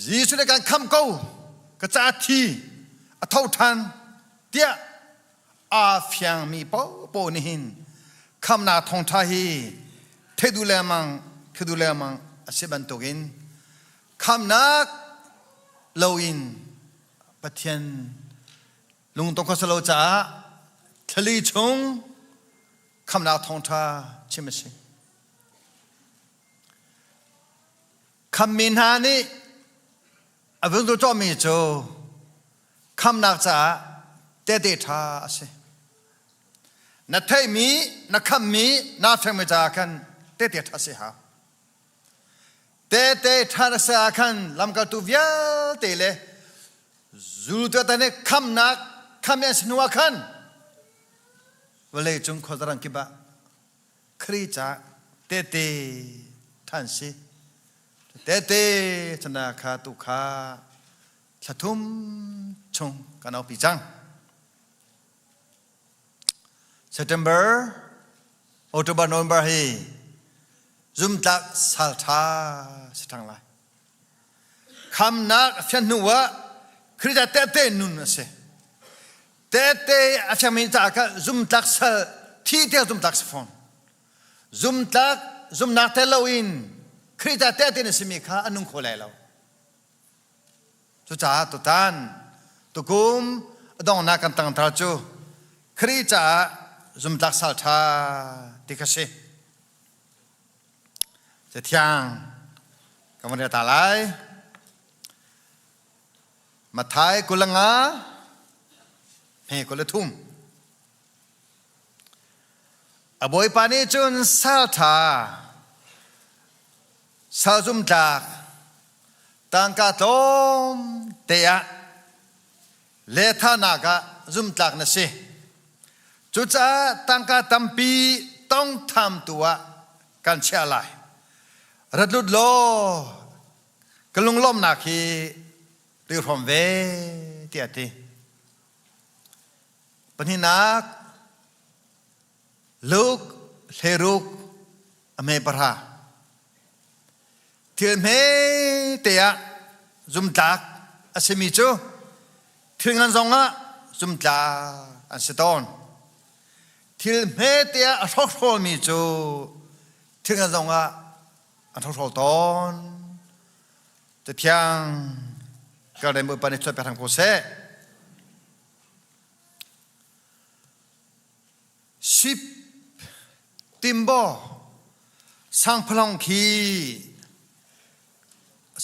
jisu le kan kham ko ka cha thi a thau than tia a phiang mi po ni hin kham na Thawngtha hi thedu le mang asiban togin kham nak loin pathian lung tong khosalo cha thali chung kham na Thawngtha chimasi kham min ha ni avung to cho mi cho kham nak cha te tha ase na thai mi na kham mi na phang me ja khan te te tha se ha te te tha sa khan lam ka tu vya te le zu ta ne kham nak kham ya snua khan vale chung khodaran ki ba khri cha te te than si te te chana kha tu kha Chathum chung kanau pijang September October November hi zum tak saltha sitang lai kham nak phian nuwa krita te nun se te achami ta ka zum tak sal thi te zum tak phone zum nak te loin krita te ne simi kha anung kholai lo chu cha tu tan tu kum dong na kan tang tra chu khri cha zum tak sal tha tikaseจะเที่ยงกำลังจะตาไลมาท้ายกุลงาเฮกุลทุ่มอบอยปานีจุนซาทาซาซุมจากตังกาตมเตียเลธานากะซุมจากนั่นสิจุจ้าตังกาตัมปีต้องทำตัวกันเชื่อไรรัดลุดโลกลุงล้มนาคีเรื่องความเวเตียตีปัญหานักลูกเฮรุกอเมปราเทียนเมเตียจุมจักอาศัยมิจูเทียนกันซองะจุมจักอันเสตอนเทียนเมเตียอัศโรมิจูเทียนกันซองะอันทุกตอนจะเที่ยงก็ได้มือปนิจไปทางโพเซชิปติมโบสังพลังคี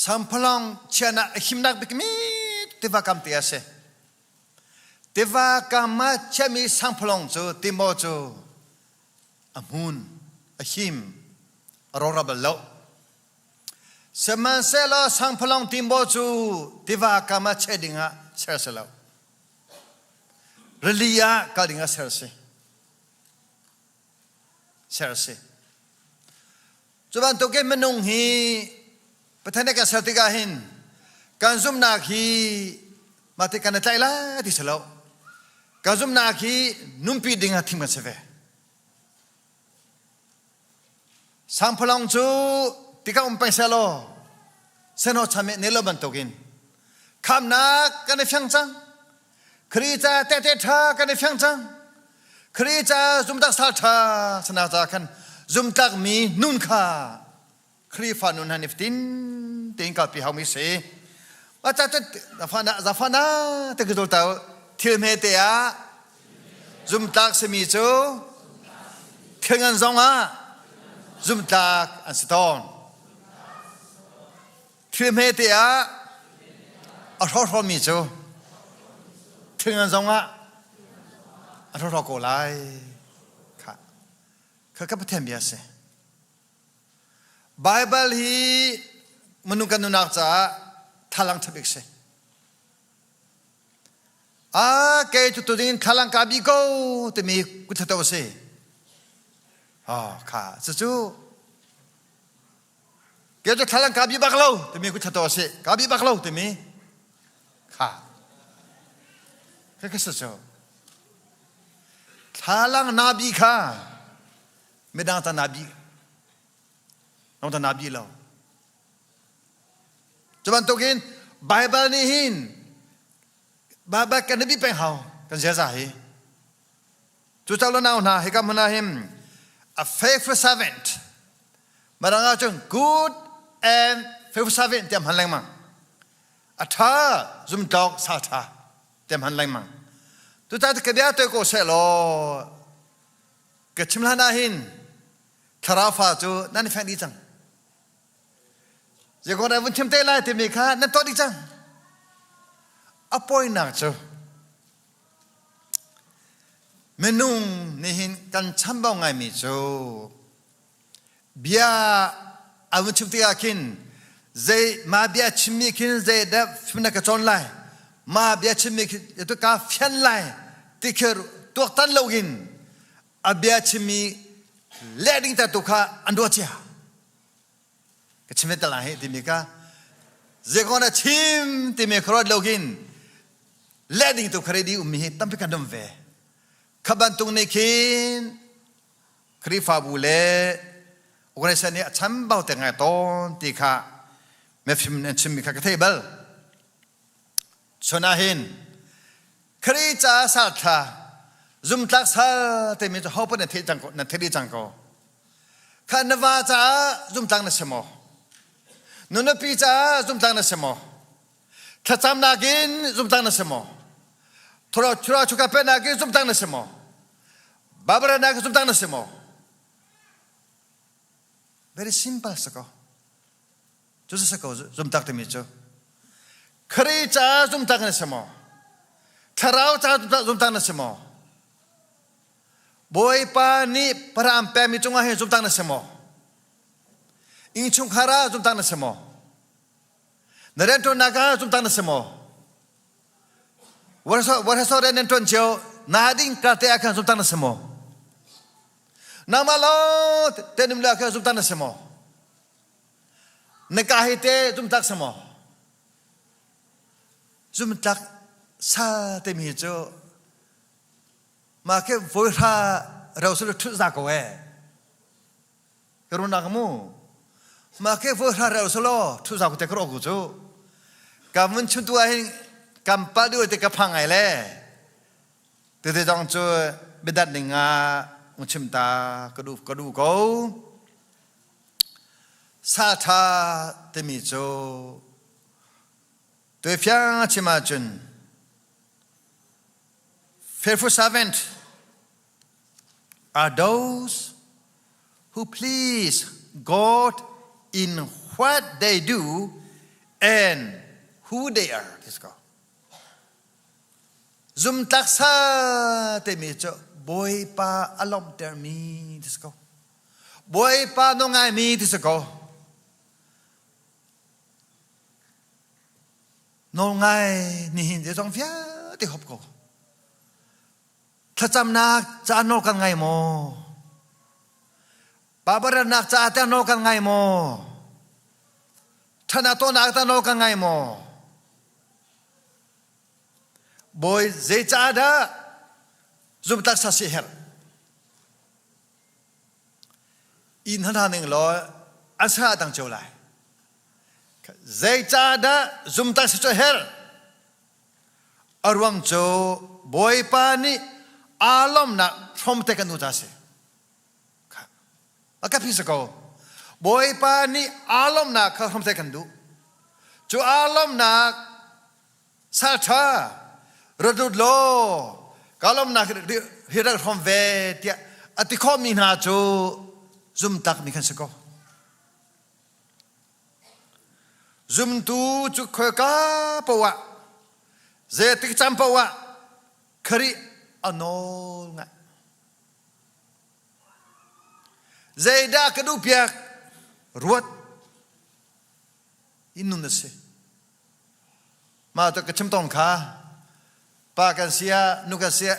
สังพลังเชนะหิมนักบิกมีเทวกรรมเตียเซเทวกรรมมาเชมีสังพลังจูติมโบจูอามุนอาหิมอรอบลโลสมันเซลสังพลังติมโบจูทิวากามาเชดิงะเซลเซลเรลียากาดิงะเซลเซจุบันตุเกมนุงฮีประเทศนี้ก็เซลติกาหินการซุ่มนาคีมาติกันใจละที่เซลการซุ่มนาคีนุ่มปีดิงะทิมันเซเวสังพลังจูติกาไปเซโลเซโนชามิเนลบันตุกินคำนักกันในฟังจังคริจาเตเตทากันในฟังจังคริจาซุมตักสัลทาสนาจากันซุมตักมีนุนคาคริฟานุนฮันิฟตินติงกับปีฮามิเซว่าจะซาฟานาตะกุดตาทิลเมเตียซุมตักสมิจูเทงันซองะซุมตักอันสตอนทิลเมเตียอัทรมิจูเทงันซองะอัทรโกไลค่ะเขาก็ประเทศเบียเซไบเบิลฮีมนุษย์กันนุนักจ้าทลังทบิกเซเกจุดตัวนี้ทลังกาบิโกแต่มีกุศลตัวเซค่ะจู่เกจุดทลังกาบิบักโลแต่มีกุศลตัวเซกาบิบักโลแต่มีค่ะก็จู่ทลังนาบีค่ะไม่ดังตานาบีน้องตานาบีเราจุบันตุกินไบเบิลนี่หินไบเบิลกันนบีเป็นเขากันเสียใจจุดเจ้าเราหน้าหน้าให้กับมันนะหิม a faithful servant มาดังเอาจง good and faithful servant เตรียมหันแรงมั้งอัฐาซุ่มดอกสาธาเตรียมหันแรงมั้งจุดเจ้าที่เกี่ยวตัวก็เสร็จแล้วเกิดชิมลานาหินทาราฟาจูนั่นแฟนดีจังจะคนไหนวันชิมเตล่าที่มีค่านั่นตัวดีจังอปอยนักจู menung nihin kan chambao ngai mi jo bia awun chimti akin zai ma bia chimmi kin zai da fimna ka chon lai ma bia chimmi itu ka fian lai tikir tok tan login abia chimmi leding ta tukha ando chia ka chimmi ta lai ti mi ka zai kona chim ti mi khrod login leding tu khredi ummi tampi kan dom ve kabantung nikin kri fabule organisasi chambao te ngai ton ti kha me phim ne chim kha ka table chonahin kri cha sa tha zum tlak sa te mi ho pa ne the jang ko na theri jang ko khanwa cha zum tlak na semo nuna pi cha zum tlak na semo thacham na gin zum tlak na semo thora thura chuka pe na gin zum tlak na semo babra na zum tlak na semo very simple sako just sako zum tak te mi cho khari cha zum tak na semo tharau cha zum tak na semo boy pa ni param pe mi chunga he zum tak na semo in chung khara zum tak na semo narento naga zum tak na semo waraso renento cheo nading ka te akan zum tak na semo namalo tenim la ka zum tak na semo nekahite zum tak semo zum tak sa te mi cho ma ke voira rasul thu za ko e karuna kamu ma ke voira rasul thu za ko te kro ko cho kamun chu tu ai kam pa du te ka phangai le te jong cho bedat ninga muchim ta kadu ko sa tha te mi cho te fyang chima chun faithful servant are those who please God in what they do and who they are. This go. Zum taksa te mi cho boy pa alom ter mi this go. Boy pa no ngai mi this go. No ngai ni hin de jong phia ti hop ko. Thacham nak cha no kan ngai mo. Babara nak cha ta no kan ngai mo. Thana to nak ta no kan ngai mo. Boy ze cha da zum tak sa si her. In han ning lo asa tang chau lai. Ze cha da zum tak sa her. Arwang cho boy pa ni alom na from te kan utase. Aka pisa ko. Boy pa ni alom na ka from te kan du. Cho alom na sa tha rodud lo. Kalom na hira from ve tia atikom ni na cho zum tak mi kan sako. Zum tu chu ka pawa. Ze tik cham pawa. Khari anol nga. Zaida kadu piak ruat inun nase. Ma to kachim tong kha pa kan sia nu kan sia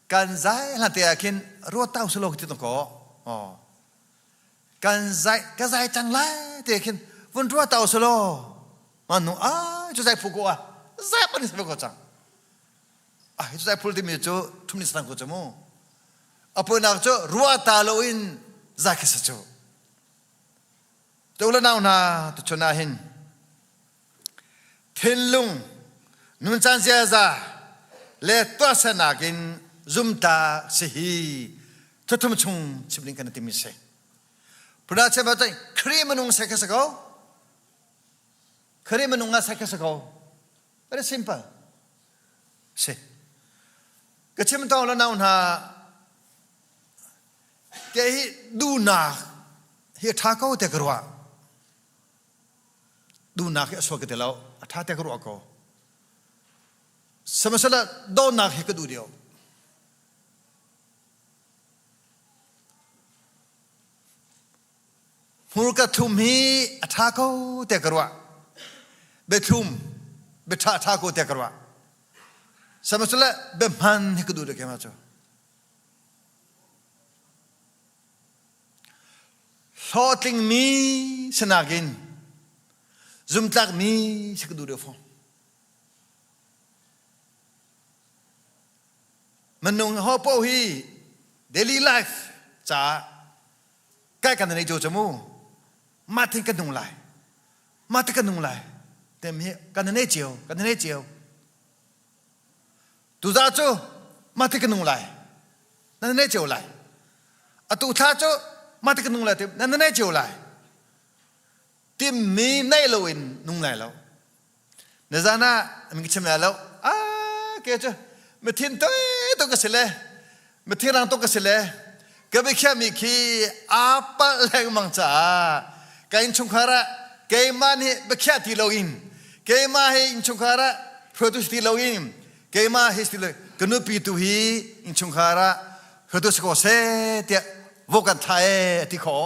kan zai la te akin ruat tau selo ti tong ko. Oh. Kan zai chang lai te akin vun ruat tau selo. Manu chu zai phuko a. Zai pa ni se ko chang. Itu saya pulti mejo tumis nang ko jamo. Apa nak jo ruwa taloin zakis jo. Tula na to chonahin. Thenlung nun chan sia za le to sanagin zumta sihi totum chung chibling kan timise. Puna che ba tai krimenung sakasago. Krimenung sakasago. Very simple. Se Kachim tao la naun ha ke hi du na hi tha ko te karwa du na ke so ke te lao tha te karwa ko samasala do na hi ka du dio Murka tumhi atako tekarwa. Betum betatako tekarwa. Sama sula beman hikudu de kemacho. Thotling mi senagin. Zumtak mi hikudu de fon. Menung hopo hi daily life cha kai kan nei jo chamu mati kan nung lai tem hi kan nei chiao tu za cho mati kan nung lai nan nei chiao lai atu tha cho mati kan nung lai tem nan nei chiao lai tim mi nei lo in nung lai lo na zana mi chim la lo ke cho me thiên tới tôi cái gì lẽ me thiên rằng tôi cái gì lẽ cái việc kia mi khi apa leng mang cha cái in chung khara cái mà ni việc kia ti login cái mà in chung khara produce ti login cái mà hi ti login cái nu pi tu hi in chung khara produce ko se ti vôกันthai ti khó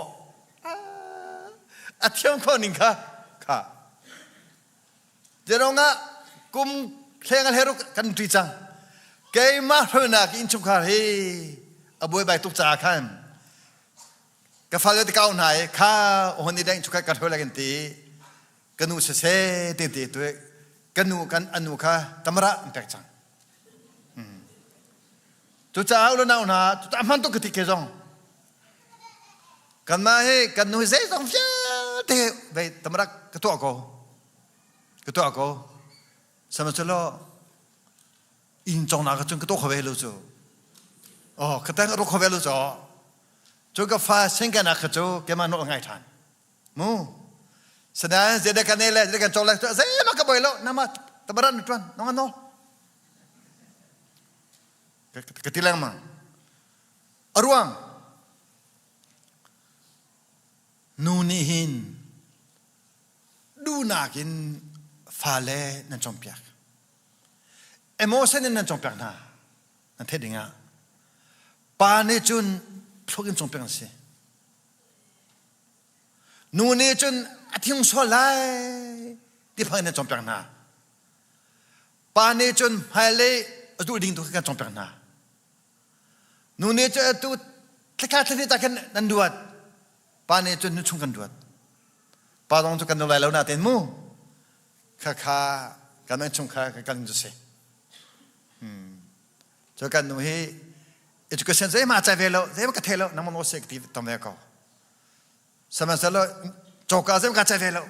thiong ko ning kha giờ nga kum khengal heru kan tri chang cái mà Hmannak in chung khar hi aboy bai tuk cha khan ka phal ti kaun hai kha honi dang chung ka thol lagen ti kanu se ti tu kanu kan anu kha tamara impact chang tu cha lo na na tu ta man to ki ke jong kan ma he kanu se jong fya te bai tamara ka to ko sama chalo in trong na ka chung ka to khawe lo cho ka ta ro khawe lo cho cho ka fa sing ka na ka cho ke ma no ngai than mu sada je da ka ne le je ka chol la ze ma ka boy lo na ma tabaran twan no no ka tilang ma arwang nu ni hin du na kin fa le na chom piak emotion in chong piak na nan the dinga pa ne chun phogin chong piak se nu ne chun athing so lai ti phang na chong piak na pa ne chun phale adu ding to ka chong piak na nu ne chu tu thaka thani ta kan nan duat pa ne chun nu chung kan duat pa dong chu kan lo lai lo na ten mu kha kan nan chung kha kan ju se choกันหนูให้ education จะมาใจเวลาจะมากัดเทลน้ำมันโอเซกตีทำได้ก็สมัยนั้นเราโจกาจะมากัดใจเวลา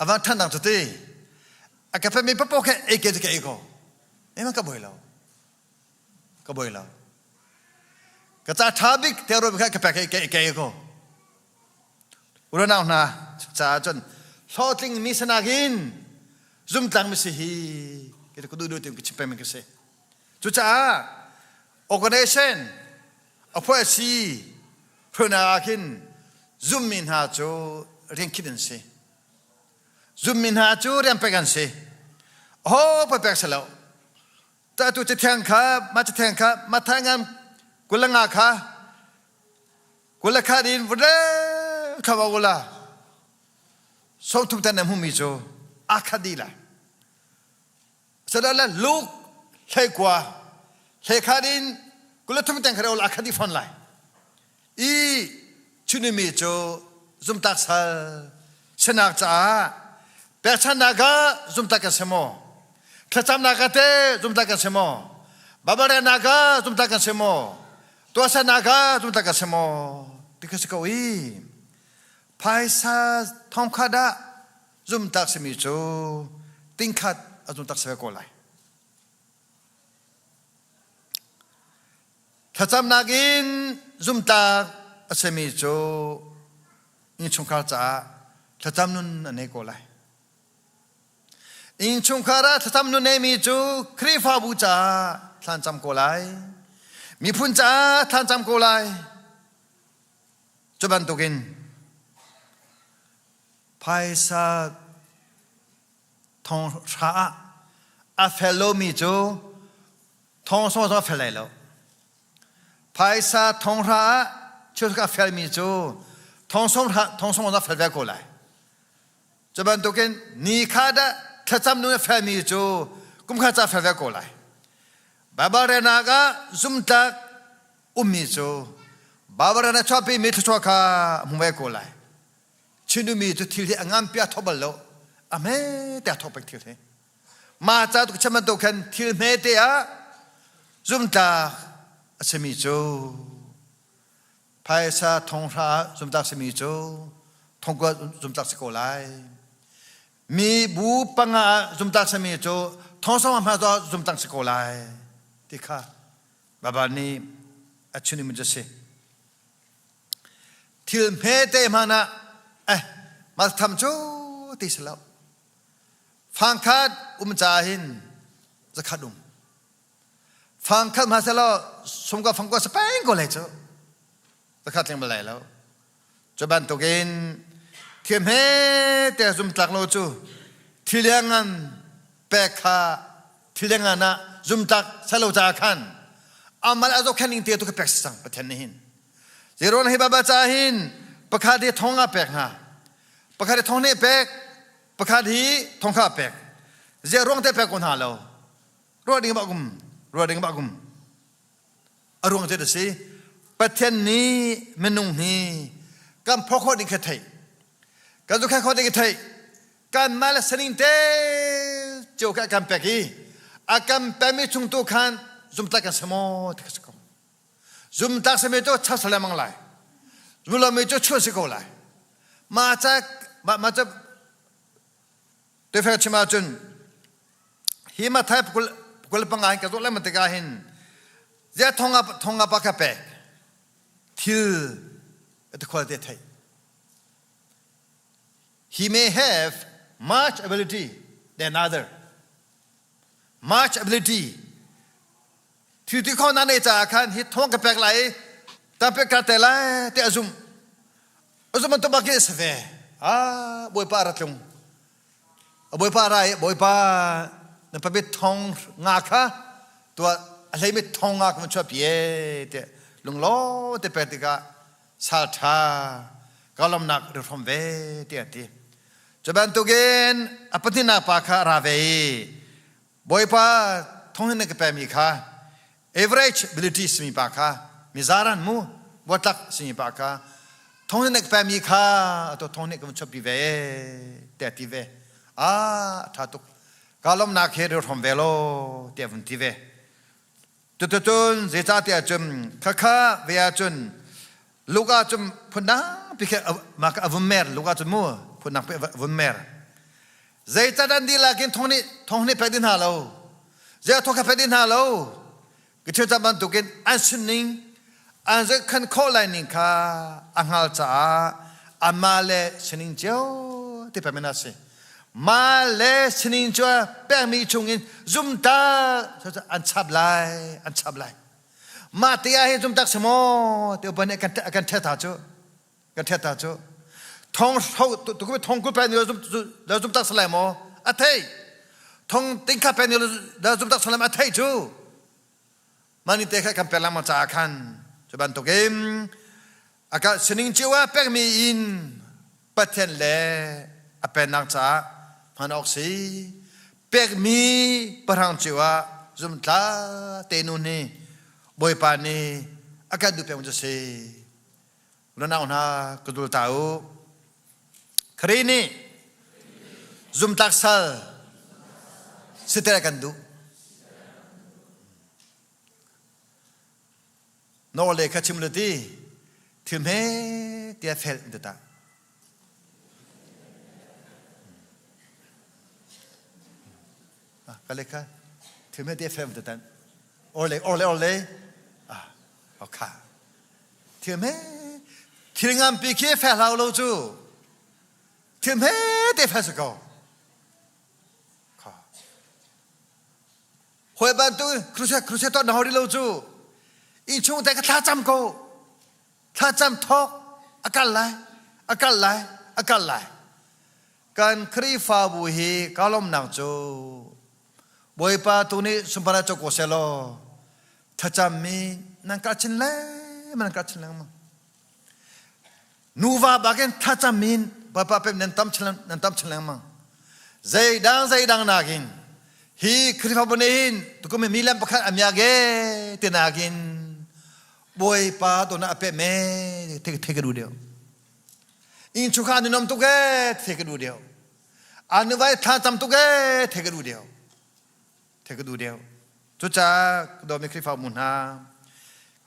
อาวันท่านนั่งจุดที่อากับมีพระโปกแค่เอกจะแค่เอกมันก็บ่อยแล้วก็จะท้าบิกเทโรบิกแค่แค่เอกอุรนาวนาจะจนโลดลิงมีสนากินซุ่มตังมิสิฮีก็ดูเต็มกิจเป็นมันก็เสียจุดจ้า organization อพยซีพนาคินซุ่มมินหาจูเรียนคิดกันเสียซุ่มมินหาจูเรียนไปกันเสียโอ้ไปแปลกเสียแล้วแต่ตัวจะแทงข้ามาจะแทงข้ามาทางงานกุลงาข้ากุลข้าดินวันเร่ข้าวกุลาสองทุกท่านในหุ่มมิโจอาคดีละเสร็จแล้วลูกใช่กว่าใช่ขาดินกุลทุกแต่งเขาเอาอาคดีฟันไล่อีชุนิมิโจซุ่มตักสาชนะจ้าเปิดชนะกาซุ่มตักกันเสมอขจำนักเตะซุ่มตักกันเสมอบาบาร์นักซุ่มตักกันเสมอตัวชนะกาซุ่มตักกันเสมอที่เขาสกอีภายซาทองขาดาซุ่มตักเสมิโจติงขัดซุ่มตักเสวกอไลขจำนักอินซุ่มตักเสมิโจอินชงขาจ้าขจำนุนอันนี้กอไลอินชงคาระถ้าทำนู่นเองมีจูครีฟ้าบูชาท่านจำโกไลมีพุนจ้าท่านจำโกไลจุบันตุกินภายซาทองช้าอาเฟลโลมีจูทองสองเฟลเลยภายซาทองช้าชุดกาเฟลมีจู Thawngtha felve ko lai Jaban token ni khada thacham nu family jo kum kha cha felve ko lai Bawihrin ga zumtak ummi jo Bawihrin chopi mi thwa kha mwe ko lai Chinu mi to thil angam pya thobal lo ame ta thopek thil he ma cha tu chaman token thil me te a zumtak asemi jo Paisa Thawngtha zumtak semi jo thongkwa zumtak siko lai mi bu panga zumtak semi jo Thawngtha ma do zumtak siko lai tikha baba ni achuni mujase thil me te mana ma tham jo ti selo phangkhat jahin zakhadum phangkhat ma selo sumka phangko spang ko lai jo Zakat yang belai lau. Coba tukin tiap he tiap zoom tak lau tu. Tiliangan pekha tiliangan na zoom tak selalu jakan. Amal azok kan ing tiap tu kepek sang petenihin. Zero nahi baba cahin pekha di thonga pekha. Pekha di thongne pek pekha di thongka pek. Zero te pek kon halau. Ruang ding bagum. Arung te desi. Paten ni menung ni kan pokok diketai kan zuka kau diketai kan malas sening te jauh kan pergi akan pemi cungtu kan zumtak kan semua dikasihkan zumtak semua itu cah selamang lai zumlam itu cuma sekolah macam defek cemacun hima thai pukul pengahin kan zulam mentikahin dia thonga pakai pek Till at the quality. He may have much ability than other. Much ability. Till the corner can he talk a pack like Tapecatella, the Azum. Azum to Bakis. Boy paratum. A boy pa, the puppet tongue ngaka to a limit tongue ngak chop ye. Lung lo te petika salta kalam nak reform ve ti Jaban tugen apatina pakha rave boypa thongne ke pemi kha average abilities mi pakha mizaran mu watak simi pakha thongne ke pemi kha to thongne ke chopi ve ti ve thatuk kalam nak he reform velo ti avun ti ve Tutun zeta jum kaka via jun luga jum punang pikir maka avummer luga jum mu punang avummer zeta dan di lagi thongni pedin halau zeta thoka pedin halau kita zaman tukin ansuning anze kan callaining ka angal cha amale sining jo ti pemenase Male senin jua permi chungin zumta anchab lai mati ahe zumtak semua te bane akan theta cho thong tu ko thong ku pen da zumtak salai mo athai thong tingka pen da zumtak salai athai chu mani te kha kan pelam cha khan chaban to game aka senin jua permi in paten le apenang cha Hmannak si permi perang jiwa zumta tenuni boypa ni akan du peng jasi ulana ona kedul tahu krini zumtak sal setera kan du no le kachimlati tilme dia fel data Kaleka, tilme dia fel data ole okay tilme tilngam pikir fel lau ju tilme dia fel sego Hoi bantu krusia to nahori lau ju in chung te ka thacham ko thacham thok akal lai kan kri fa bu hi kalom nak jo boypa tu ni sumpara cho ko selo thacham mi nang ka chin le man ka chin lang ma nuva bagen tachamin papa pem nentam chlang mang zai dang nagin hi krifa bonehin tukum milam pakhat amyage tinagin boy pa to na pe me take du deu in chukha ni nom tu ge take du deu anu vai tha tam tu ge take du deu chu cha do me krifa mun ha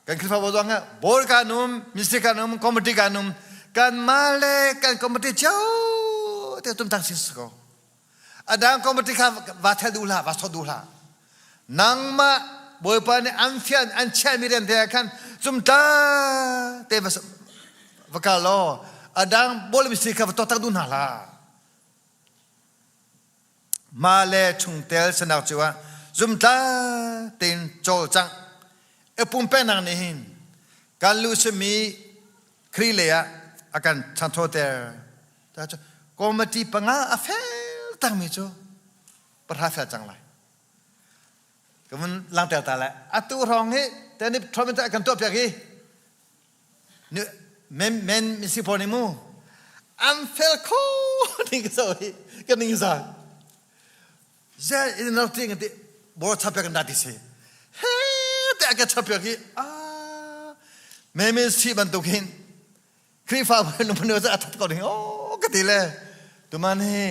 kan krifa bo dong ha bol kanum mistri kanum committee kanum kan male kan committee chau te tum tang sis ko adang committee ka vathal dula vaso dula nang ma boy pa ni amfian an cha mi ren te kan zum ta te vas vakalo adang bol mistri ka to tak dun hala male chung tel sanak chiwa zum ta tin chol chang epum penang ni hin kan lu semi krileya akan chantoter ta committee panga afel tang mi cho perhafel chang lai kemun lang tel ta lai atu rong he te ni tromita akan to pyagi ni men misi ponimu am fel ko ni so hi kan ni sa ja in no thing te bo chapya kan dati se he te akan chapya ki me si ban tukin krifa no no za atat ko ni oh katile tu man he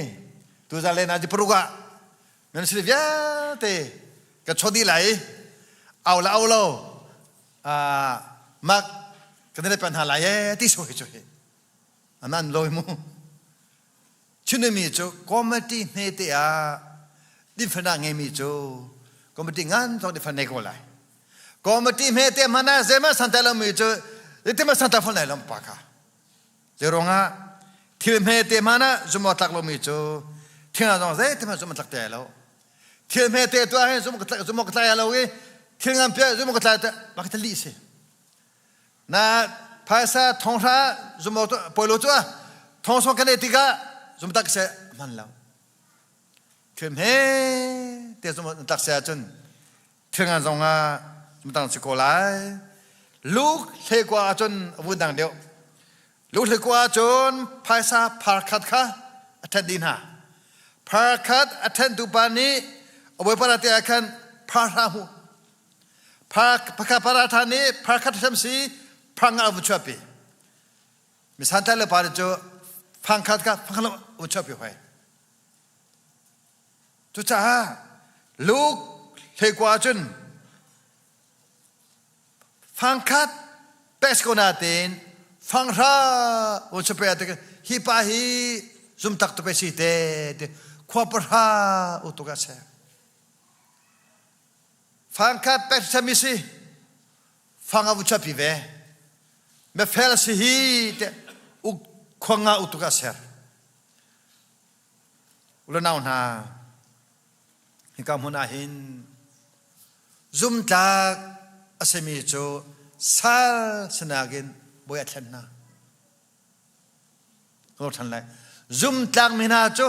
tu za le na ji pruga men si vya te ka chodi lai au lo mak kadene pan ha lai ti so he anan loi mu chinemi cho committee ne te a different nge mi cho committee ngan so different ne ko lai committee me te mana zema santalo mi cho te ma santa phone lai lam pa ka zeronga thil me te mana zumo tak lo mi cho thina dong ze te ma zumo tak te lo thil me te to ha zumo ka ta lo we thil ngam pe zumo ka ta ba ka li se na phasa thongtha zumo to polo cho thongso ka ne ti ka zumo tak se man lo thil me te zumo tak se chun thil ngam zong a zumo tang se ko lai luk le kwa chun vu dang deuลูกเล็กว่าจนภายซาพาร์คัดค่ะอัฐดินหาพาร์คัดอัฐตุปานีเอาไว้ประเดี๋ยวกันพาราหูพาร์คัดประธานีพาร์คัดทำสีพังอาวุธชับปีมิสันทัลเลปาร์โจพังคัดค่ะพังอาวุธชับปีไว้จุจ้าลูกเล็กว่าจนพังคัดเปสโกนาเตนฟังราวันสุดท้ายฮิปาฮิซุมตักตุเปสิเตขวบราอุตุกัสฟังคัดเป็ดสมิสิฟังอาวุธปีเวเมื่อเฟลสิฮิเตอุขวงอาอุตุกัสอุลนาวนาฮิกามุนาหินซุมตักอสมิโจซัลสนากินบอยทันนะก็ทันเลยซุ่มตักมินาโจ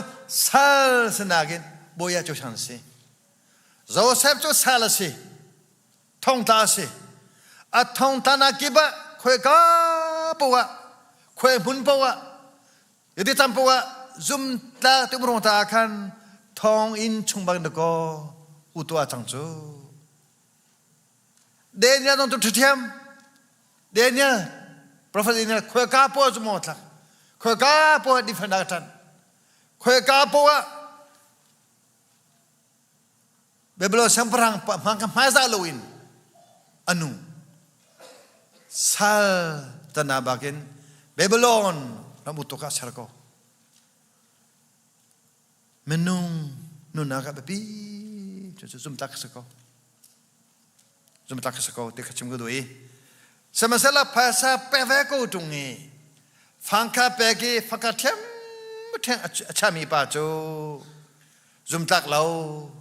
ซัลสนากินบอยโจชันสิโจเซฟโจซัลสิท่องตาสิอัดท่องตานากิบะควยกาปัวควยมุนปัวยุติธรรมปัวซุ่มตักตุมรงตาคันทองอินชุงบังตะโกอุตัวจังจูเดนยาต้องตุเทียมเดนยาProphet ini kue kapo semua tak, kue kapo di fendatan, kue kapo bebelo semperang mangkam masa luin, anu sal tanah bagian bebelon rambut tukar serko, menung nunaga bebi, zum tak serko tiga cim kedua. Semasalah bahasa peweko tungi, fangka pegi fangka tem acami pacu, zum tak lau,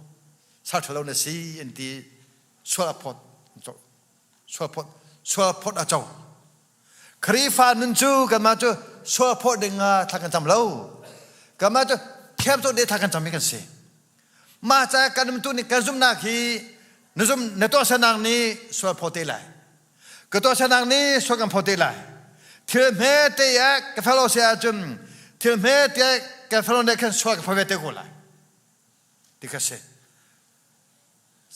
satu lau nasi enti suapot acau, kerifa nuncu kamacu suapot dengar takkan jam lau, kamacu tiap tu dia takkan jam ikan si, macam kan mentu ni kan zum naki, nuzum neto senang ni suapot elai. Ketua senang ni suakan potelai. Till med det jag fäller sig att till med det jag fäller det kan svag på vet gola. Det kan se.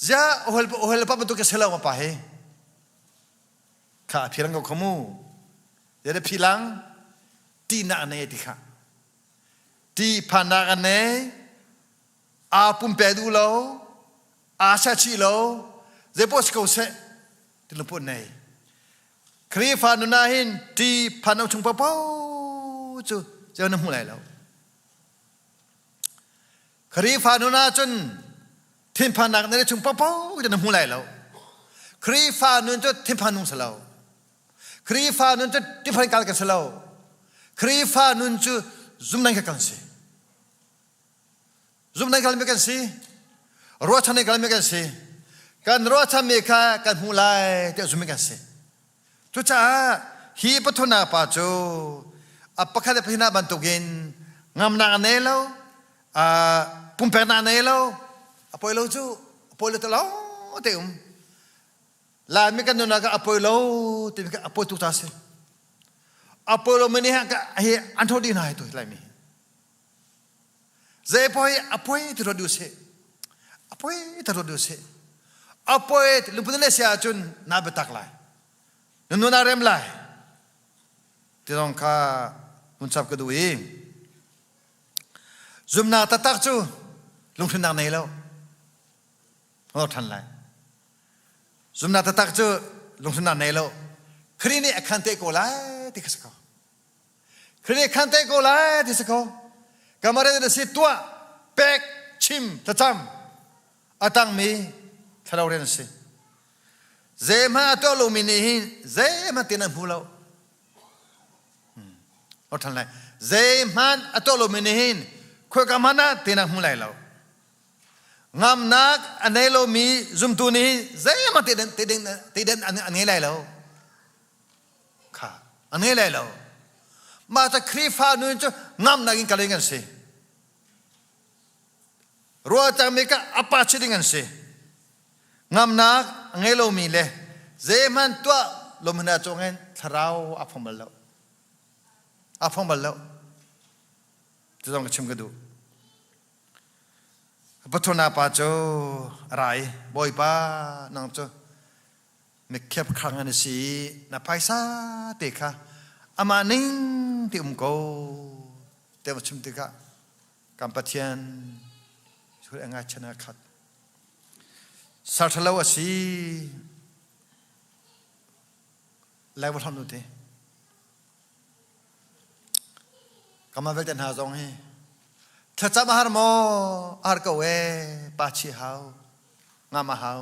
Ja ohel pa betul kesela apa he. Ka pilang kamu. Jadi pilang tina ane dikha. Di panarane apun pedu lo asa chi lo zepos ko se tilupun nei. Krifa nunahin di panau chung papau chu jangan mulai lo. Krifa nunachun tin panak nere chung papau jangan mulai lo. Krifa nun chu tin panung selo. Krifa nun chu tin pankal kan selo. Krifa nun chu zoom nang kan si. Zoom nang kan kan si. Rocha nang kan si. Kan rocha meka kan mulai dia zoom kan si. Tu cha hi patuna pa cho apakha phina bantugin ngamna anelo pumperna anelo apoilo chu apoilo to lo teum la mi kan na ka apoilo te ka apo tu ta se apoilo meni ha ka hi anthodi na to lai mi ze poi apoi to do se apoi to do se apoi lupune sia chun na betak lai nuna rem lai tirong ka uncap kedui zumna tatak chu lungthun nang nei lo ho than lai zumna tatak chu lungthun nang nei lo khrini akhante ko lai tikasako khrini akhante ko lai tikasako kamare de situa pek chim tacham atang mi Thlaawr ren se Zema to luminihin zema tinan pulau. Otan lai zeman ato luminihin ko kamana tinan mulai lau. Hmannak anelo mi zumtuni zema tidan anelai lau. Ka anelai lau. Mata krifa nun cho Hmannakin kalingan se. Ruata meka apa chidingan se. Hmannak ngelo mi le zeman tua lomna chongen Thlaawr afong balo tidong chim gadu patona pa cho rai boy pa nang cho me khep khang an si na paisa te kha amaning ti ko te chim te kha kampathian sur anga chana khat Sarthalaw asi level honu te kamavel ten ha zong he thacham har mo har ko we pachi hau ngama hau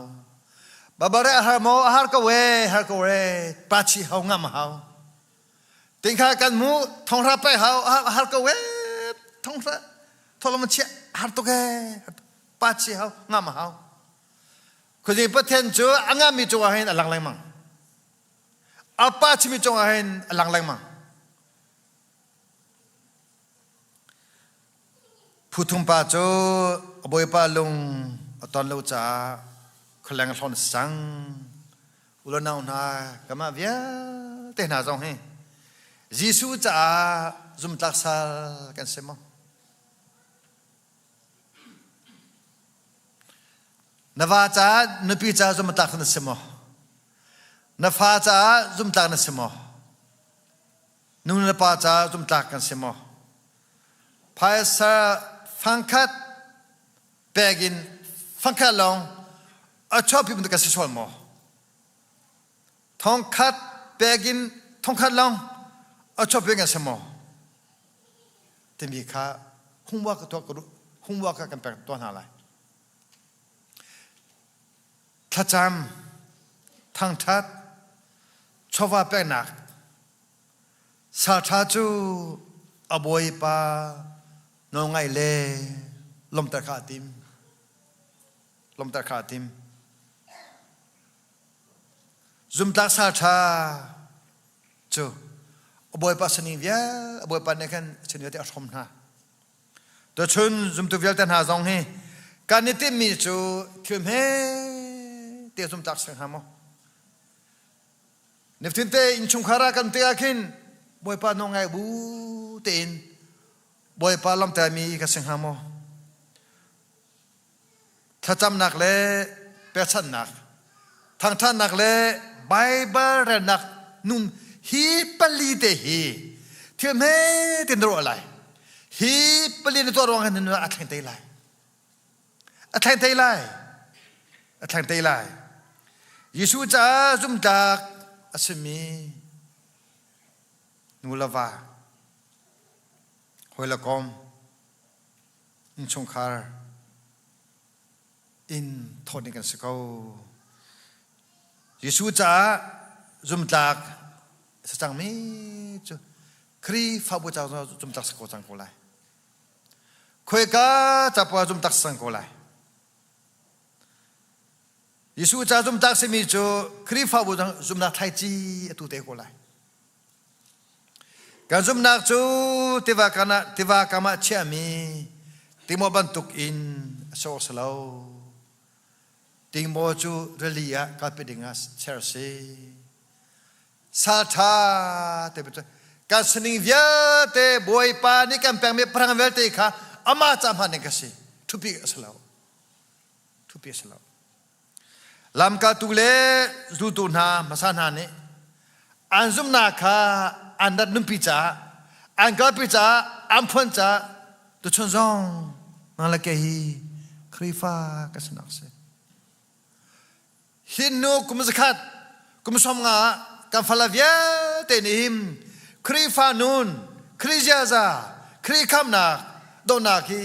babare har mo har ko we pachi hau ngama hau tingkha kan mu thongra pe hau har ko we thongra tholom che har to ke pachi hau ngama hau Kuzi paten jo angam mi jo ahin alang lang mang. Apa chimi jo ahin alang lang mang. Putung pa jo aboy pa lung aton lo cha khalang thon sang ulana na kama via te na zong he. Jisu cha zum taksal kan semo. Navaja nupicha zum tak na semo. Nafaja zum tak na semo. Nunapaja zum tak na semo. Paisa fangkat begin fangkalong achopi buntu kasi solmo. Thawngtha begin thawngthalong achopi nga semo. Temika humwa ka kan pek to na lai. Thacham Thawngtha chowa peknak Sarthaju aboy pa no ngai le lom tar khatim zum tak Sartha chu aboy pa sani via aboy pa ne kan chini te athom na to chun zum tu vial tan ha zong he kaniti mi chu thum he te zum tak sang ha mo Niftin te in chung khara kan te akin บอยปานองไงบูเต็นบอยปาลำแต่มีกสิงหามอถ้าจำหนักเลยเปชันหนักทางท่านหนักเลยไบเบิลเรนักนุ่นฮีปลีเตฮีเทียมเฮตินรู้อะไรฮีปลีในตัวรองกันนั่นอัตแทงเตยไลอัตแทงเตยไลอัตแทงเตยไลยิสุจ้าจุมดักอสมีนูลาวาหอยละกอมอินชงคาร์อินทอนิกันสกาวยิสุจ้าจุมดักสจังมีจูครีฟาบุจ้าจุมดักสกอจังโกไลคุยกาจับว่าจุมดักสังโกไลยิสุจ้าจุมดักเสมีจูครีฟาบุจุมดักไทจีตุเตโกไลการจุมดักจูที่ว่ากามาเชื่อมีที่มบันทุกอินโซสลาวที่มจูเรลียากับปิดิงัสเชอร์ซีสัทธาเตปการสนิงเวียเตบวยปานิกันแปลงเมพรังเวลเตค่ะอามาจำพันกันสิทุปีสลาวทุปีสลาวลำกาตุเลรูตุนามาสานานี่อันซุมนาคาอันดัดนุ่มพิจาอันกาพิจาอันพันจาตุชนซองนั่นแหละแกฮีครีฟ้ากัสนักเสหินนูกุมสกัดกุมสมงากันฟลาเวียเตนิมครีฟ้านูนครีเจซาครีคำนักโดนักฮี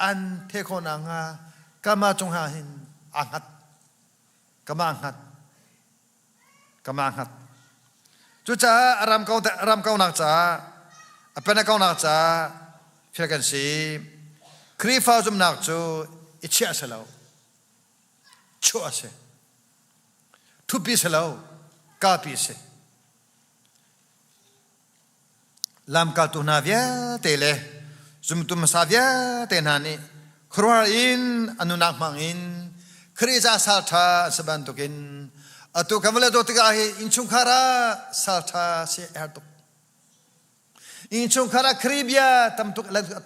อันเทโคนังากามาจงหาหินอังหัดกามาอังหัดกามาอังหัดจุจ้ารำเก้านักจ้าเป็นนักเก้านักจ้าเพื่อกันสิครีฟ้าจุมนักจูอิเชียเสลาวชัวเสทุบปีเสลาวกาปีเสลำกาตุนาเวียเตเลจุมตุมสาเวียเตนานีครัวอินอนุนักมังอินคริจาสัลทาสบันตุกินอตุกำลังโดติกาฮิอินชุงคาราสัลทาเสียตุกอินชุงคาราครีเบีย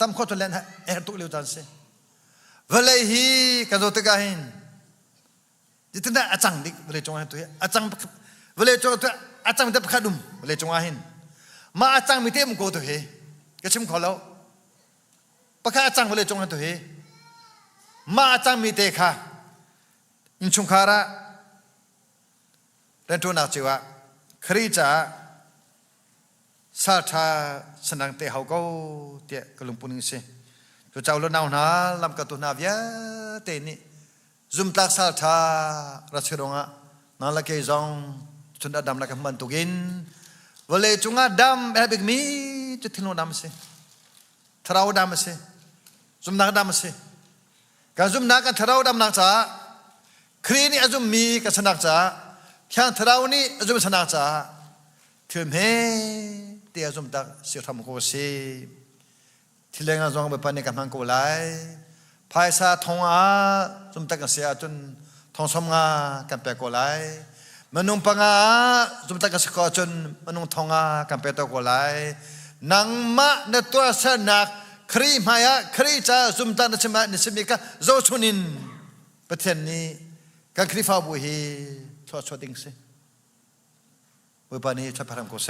ตัมขอตุเลนตุกลิวตันเสเวลัยฮีกันโดติกาฮินจิตน่าอาจังดิเวลัยจงอาฮินตุยอาจังเวลัยจงตัวอาจังมิตรขัดุมเวลัยจงอาฮินมาอาจังมิตรมุกโกตุเฮก็ชิมขอแล้วปะข้าอาจังเวลัยจงอาฮินตุเฮมาอาจังมิตรค่ะอินชุงคาราเรื่องตัวนักจีวะคริจาสัทธาสนังเตะเขาก็เตะกลุ่มปุ่นิสิตัวเจ้าเราหนาวหนาลำกระตุนาเวียเตนี่จุมตักสัทธารัชรงะนั่นละเกยจงจุนดำละกันมันตุกินเวลาจุงดำแบบมีจุดที่โนดำสิทราวดำสิจุมนักดำสิการจุมนักกันทราวดำนักจ้าครีนี่จุมมีกันสนักจ้าช่างทราวนี่จุมสนักจ้าถึงเฮเตียจุมตักเสียทำโกสีที่เลี้ยงจงไปปนกันมันโกไลภายซาทองอาจุมตักเสียจนทองสมงากันเปโกไลมนุงปังอาจุมตักสกอจนมนุงทองอากันเปโตโกไลนังมะเนตัวสนักครีมายะครีจ้าจุมตักนชิมะนิสมิกะโจชุนินประเทศนี้กันครีฟ้าบุฮีชดชดดิ้งสิบุปนิชพรามโกเซ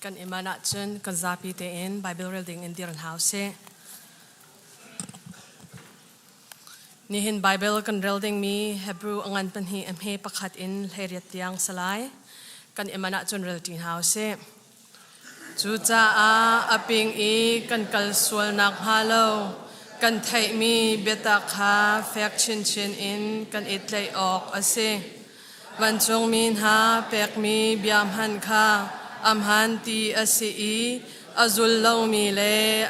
kan Hmannak chun kan Zarhpi te in Bible reading in diran house ni hin Bible kan reading mi Hebrew angan pan hi amhe pakhat in heriat tiang salai kan Hmannak chun reading house chu cha a aping I kan kal sual nak halo kan thai mi beta kha fek chin chin in kan itlai ok aseวันจงมีหาเปกมีบยามหันคาอัมหันตีอสีอจุลเลามีเล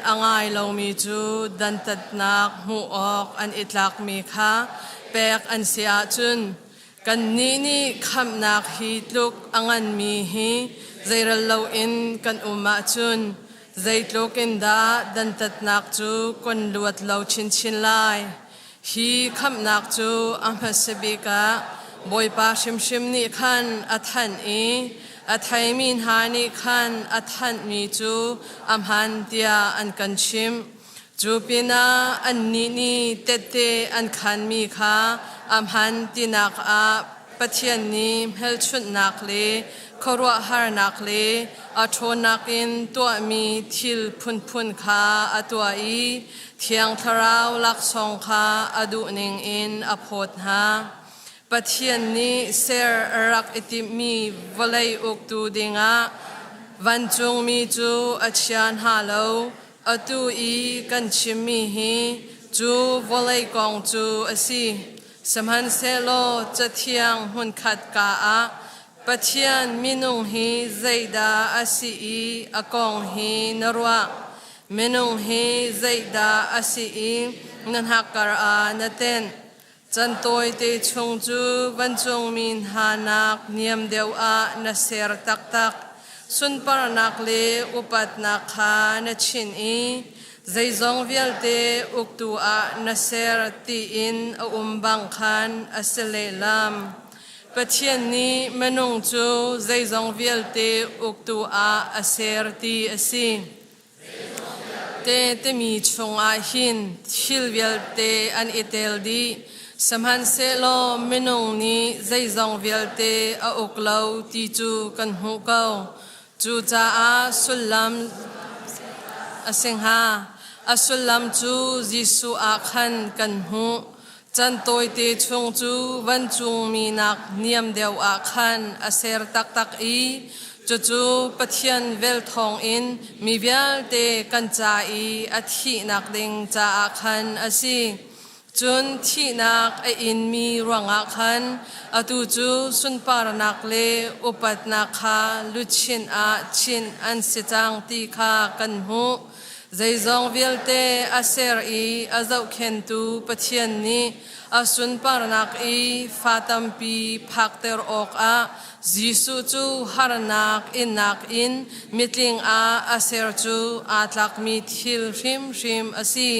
อ่างไอเลามีจูดันตัดนักหูออกอันอิตลักมีคาเปกอันเสียจุนกันนี่คำนักฮิตลุกอ่างอันมีฮีใจเราเลาอินกันอุมาจุนใจลุกินดาดันตัดนักจูคนลวดเลาชินชินไลฮีคำนักจูอัมพัสบิกาบอยปาชิมชิมนี่ขันอัทันอีอัทัยมินหานี่ขันอัทันมีจูอัมหันเตียอันกันชิมจูปินาอันนี่เตเตอันขันมีขาอัมหันตินักอาปัจเจียนนี้เฮลชุดนักเลขรัวหานักเลอัชนักอินตัวมีทิลพุนขาอัตัวอีเทียงทราวลักสองขาอดุนิงอินอโพธหาปัจเจียนนี้เซรักอิติมีวลัยอุกตูดิงะวันจงมีจูอัจฉริยฮาโลอตูอีกันชิมมีฮีจูวลัยกองจูอสีสมหันเซโลจะเทียงหุนขัดกาอาปัจเจียนมินุงฮีใจดาอสีอีอากองฮีนรัวมินุงฮีใจดาอสีอีนันฮักกรอานเตนจันตัวเตชงจูวันจงมินหานักเนียมเดียวอาณเสรตักสุนปรนักเลอุปัตนักขาณชินอีใจจงเวลเตอุกตัวอาณเสรตีอินบังคันอัสเลลามปัจเจียนนี้มนุงจูใจจงเวลเตอุกตัวอาอัสเรตีอสีเตมีชงอาหินชิลเวลเตอันอิเตลดีสมหันเซโลเมนุงนี้ใจจงเวลเตออุกเลาตีจูกันหูเกาจูจาอาสุลลัมอสิงหาอสุลลัมจูยิสุอาคันกันหูจันตัวเตชงจูวันจุงมีนักเนียมเดียวอาคันอเสรตักอีจูปัจเจียนเวลทองอินมีเวลเตกันจาอีอธินักดิงจาอาคันอสีจุนที่นักอินมีรวงอาคันอตูจูสุนปารนักเลอุปัตนักขาลุชินอาชินอันสิจังตีขากันหูใจจงเวลเตอเสรอีอาเจ้าเข็นตูปัจเจียนนี้อาสุนปารนักอีฟาตัมปีพักเตอร์ออกอาจิสุจูฮารนักอินมิตลิงอาเสรจูอาตลักมีทิลริมอสี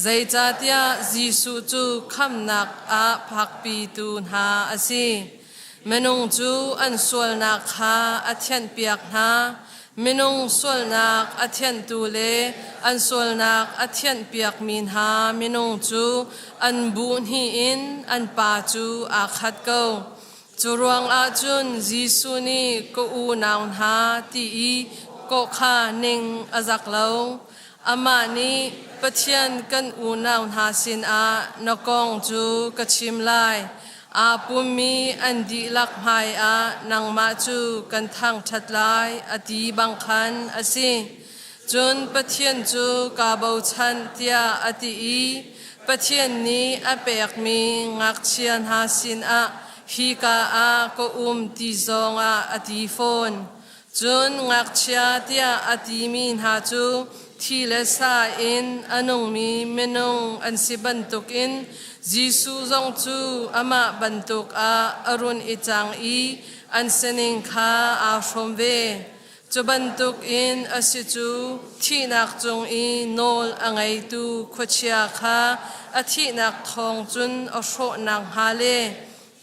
ใจจัดยาจิสุจูคำนักอาพักปีตูนหาอสีเมนุงจูอันสวลนักหาอัทยันเปียกหาเมนุงสวลนักอัทยันตูเลอันสวลนักอัทยันเปียกมินหาเมนุงจูอันบุญฮีอินอันปาจูอาขัดเกาจูรวงอาจุนจิสุนีก็อูนาวหาตีอีก็ขานิงอาจักเลาอามานีปัจเจียนกันอูนาวหาสินอานกองจูกชิมไลอาปุมีอันดีลักไฮอานังมาจูกันทางชัดไลอดีบังคันอสีจุนปัจเจียนจูกาบูชันเตียอดีอีปัจเจียนนี้อเปกมีงักเชียนหาสินอาฮิกาอาก็ตีซองอดีโฟนจุนงักเชียเตียอดีมีนหาจูที่เลสาอินอนุมีเมนุงอันสิบันตุกอินจิสุจงจูอามาบันตุกอรุณอิจังอีอันเซนิงคาอาชมเวจูบันตุกอินอสิจูที่นักจงอีโนลอังไอตูขวเชียคาอธินักทองจุนอโชนังฮาเล